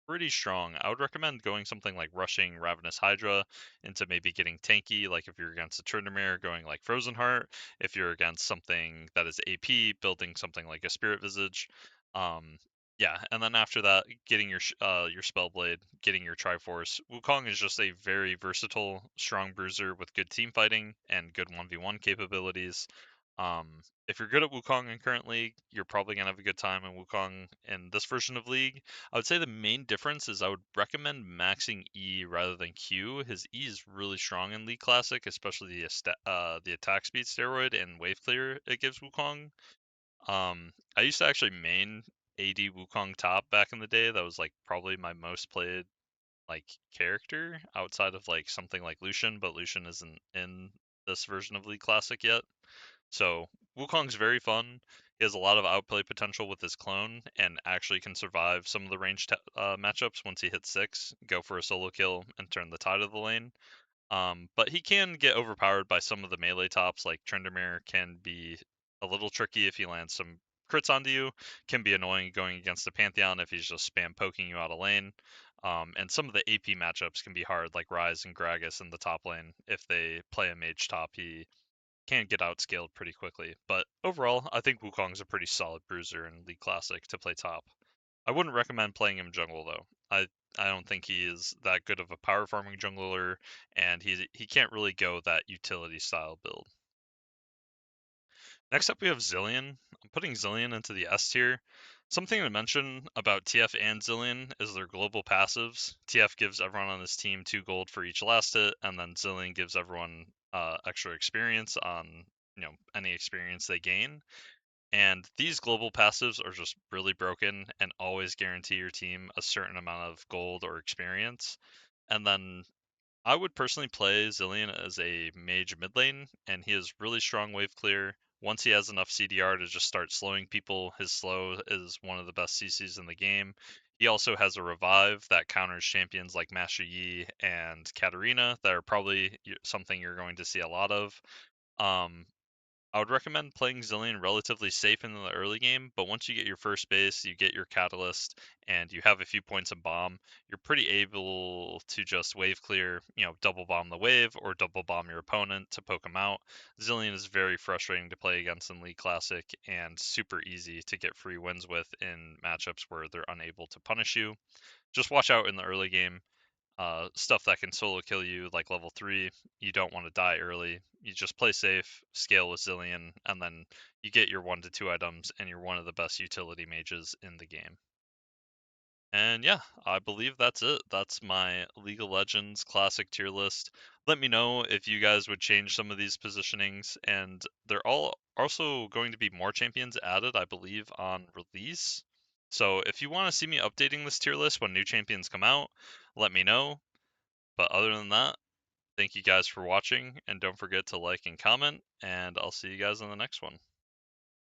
S1: pretty strong. I would recommend going something like rushing Ravenous Hydra into maybe getting tanky, like if you're against a Tryndamere, going like Frozen Heart. If you're against something that is AP, building something like a Spirit Visage. Um, yeah, and then after that, getting your Spellblade, getting your Triforce. Wukong is just a very versatile, strong bruiser with good team fighting and good 1v1 capabilities. If you're good at Wukong in current league, you're probably gonna have a good time in Wukong in this version of League. I would say the main difference is I would recommend maxing E rather than Q. His E is really strong in League Classic, especially the attack speed steroid and wave clear it gives Wukong. I used to actually main AD Wukong top back in the day. That was like probably my most played like character outside of like something like Lucian, but Lucian isn't in this version of League Classic yet. So Wukong's very fun. He has a lot of outplay potential with his clone, and actually can survive some of the ranged matchups once he hits 6, go for a solo kill, and turn the tide of the lane. But he can get overpowered by some of the melee tops, like Tryndamere can be a little tricky if he lands some crits onto you, can be annoying going against the Pantheon if he's just spam poking you out of lane. And some of the AP matchups can be hard, like Ryze and Gragas in the top lane. If they play a mage top, he can get outscaled pretty quickly. But overall, I think Wukong's a pretty solid bruiser in League Classic to play top. I wouldn't recommend playing him jungle though. I don't think he is that good of a power farming jungler, and he can't really go that utility style build. Next up, we have Zilean. I'm putting Zilean into the S tier. Something to mention about TF and Zilean is their global passives. TF gives everyone on his team 2 gold for each last hit, and then Zilean gives everyone extra experience on any experience they gain. And these global passives are just really broken and always guarantee your team a certain amount of gold or experience. And then I would personally play Zilean as a mage mid lane, and he has really strong wave clear. Once he has enough CDR to just start slowing people, his slow is one of the best CCs in the game. He also has a revive that counters champions like Master Yi and Katarina that are probably something you're going to see a lot of. Um, I would recommend playing Zilean relatively safe in the early game, but once you get your first base, you get your catalyst, and you have a few points of bomb, you're pretty able to just wave clear, double bomb the wave or double bomb your opponent to poke them out. Zilean is very frustrating to play against in League Classic and super easy to get free wins with in matchups where they're unable to punish you. Just watch out in the early game. Stuff that can solo kill you, like level 3, you don't want to die early. You just play safe, scale with Zilean, and then you get your 1 to 2 items, and you're one of the best utility mages in the game. And yeah, I believe that's it. That's my League of Legends Classic tier list. Let me know if you guys would change some of these positionings, and they're all also going to be more champions added, I believe, on release. So if you want to see me updating this tier list when new champions come out, let me know. But other than that, thank you guys for watching, and don't forget to like and comment, and I'll see you guys in the next one.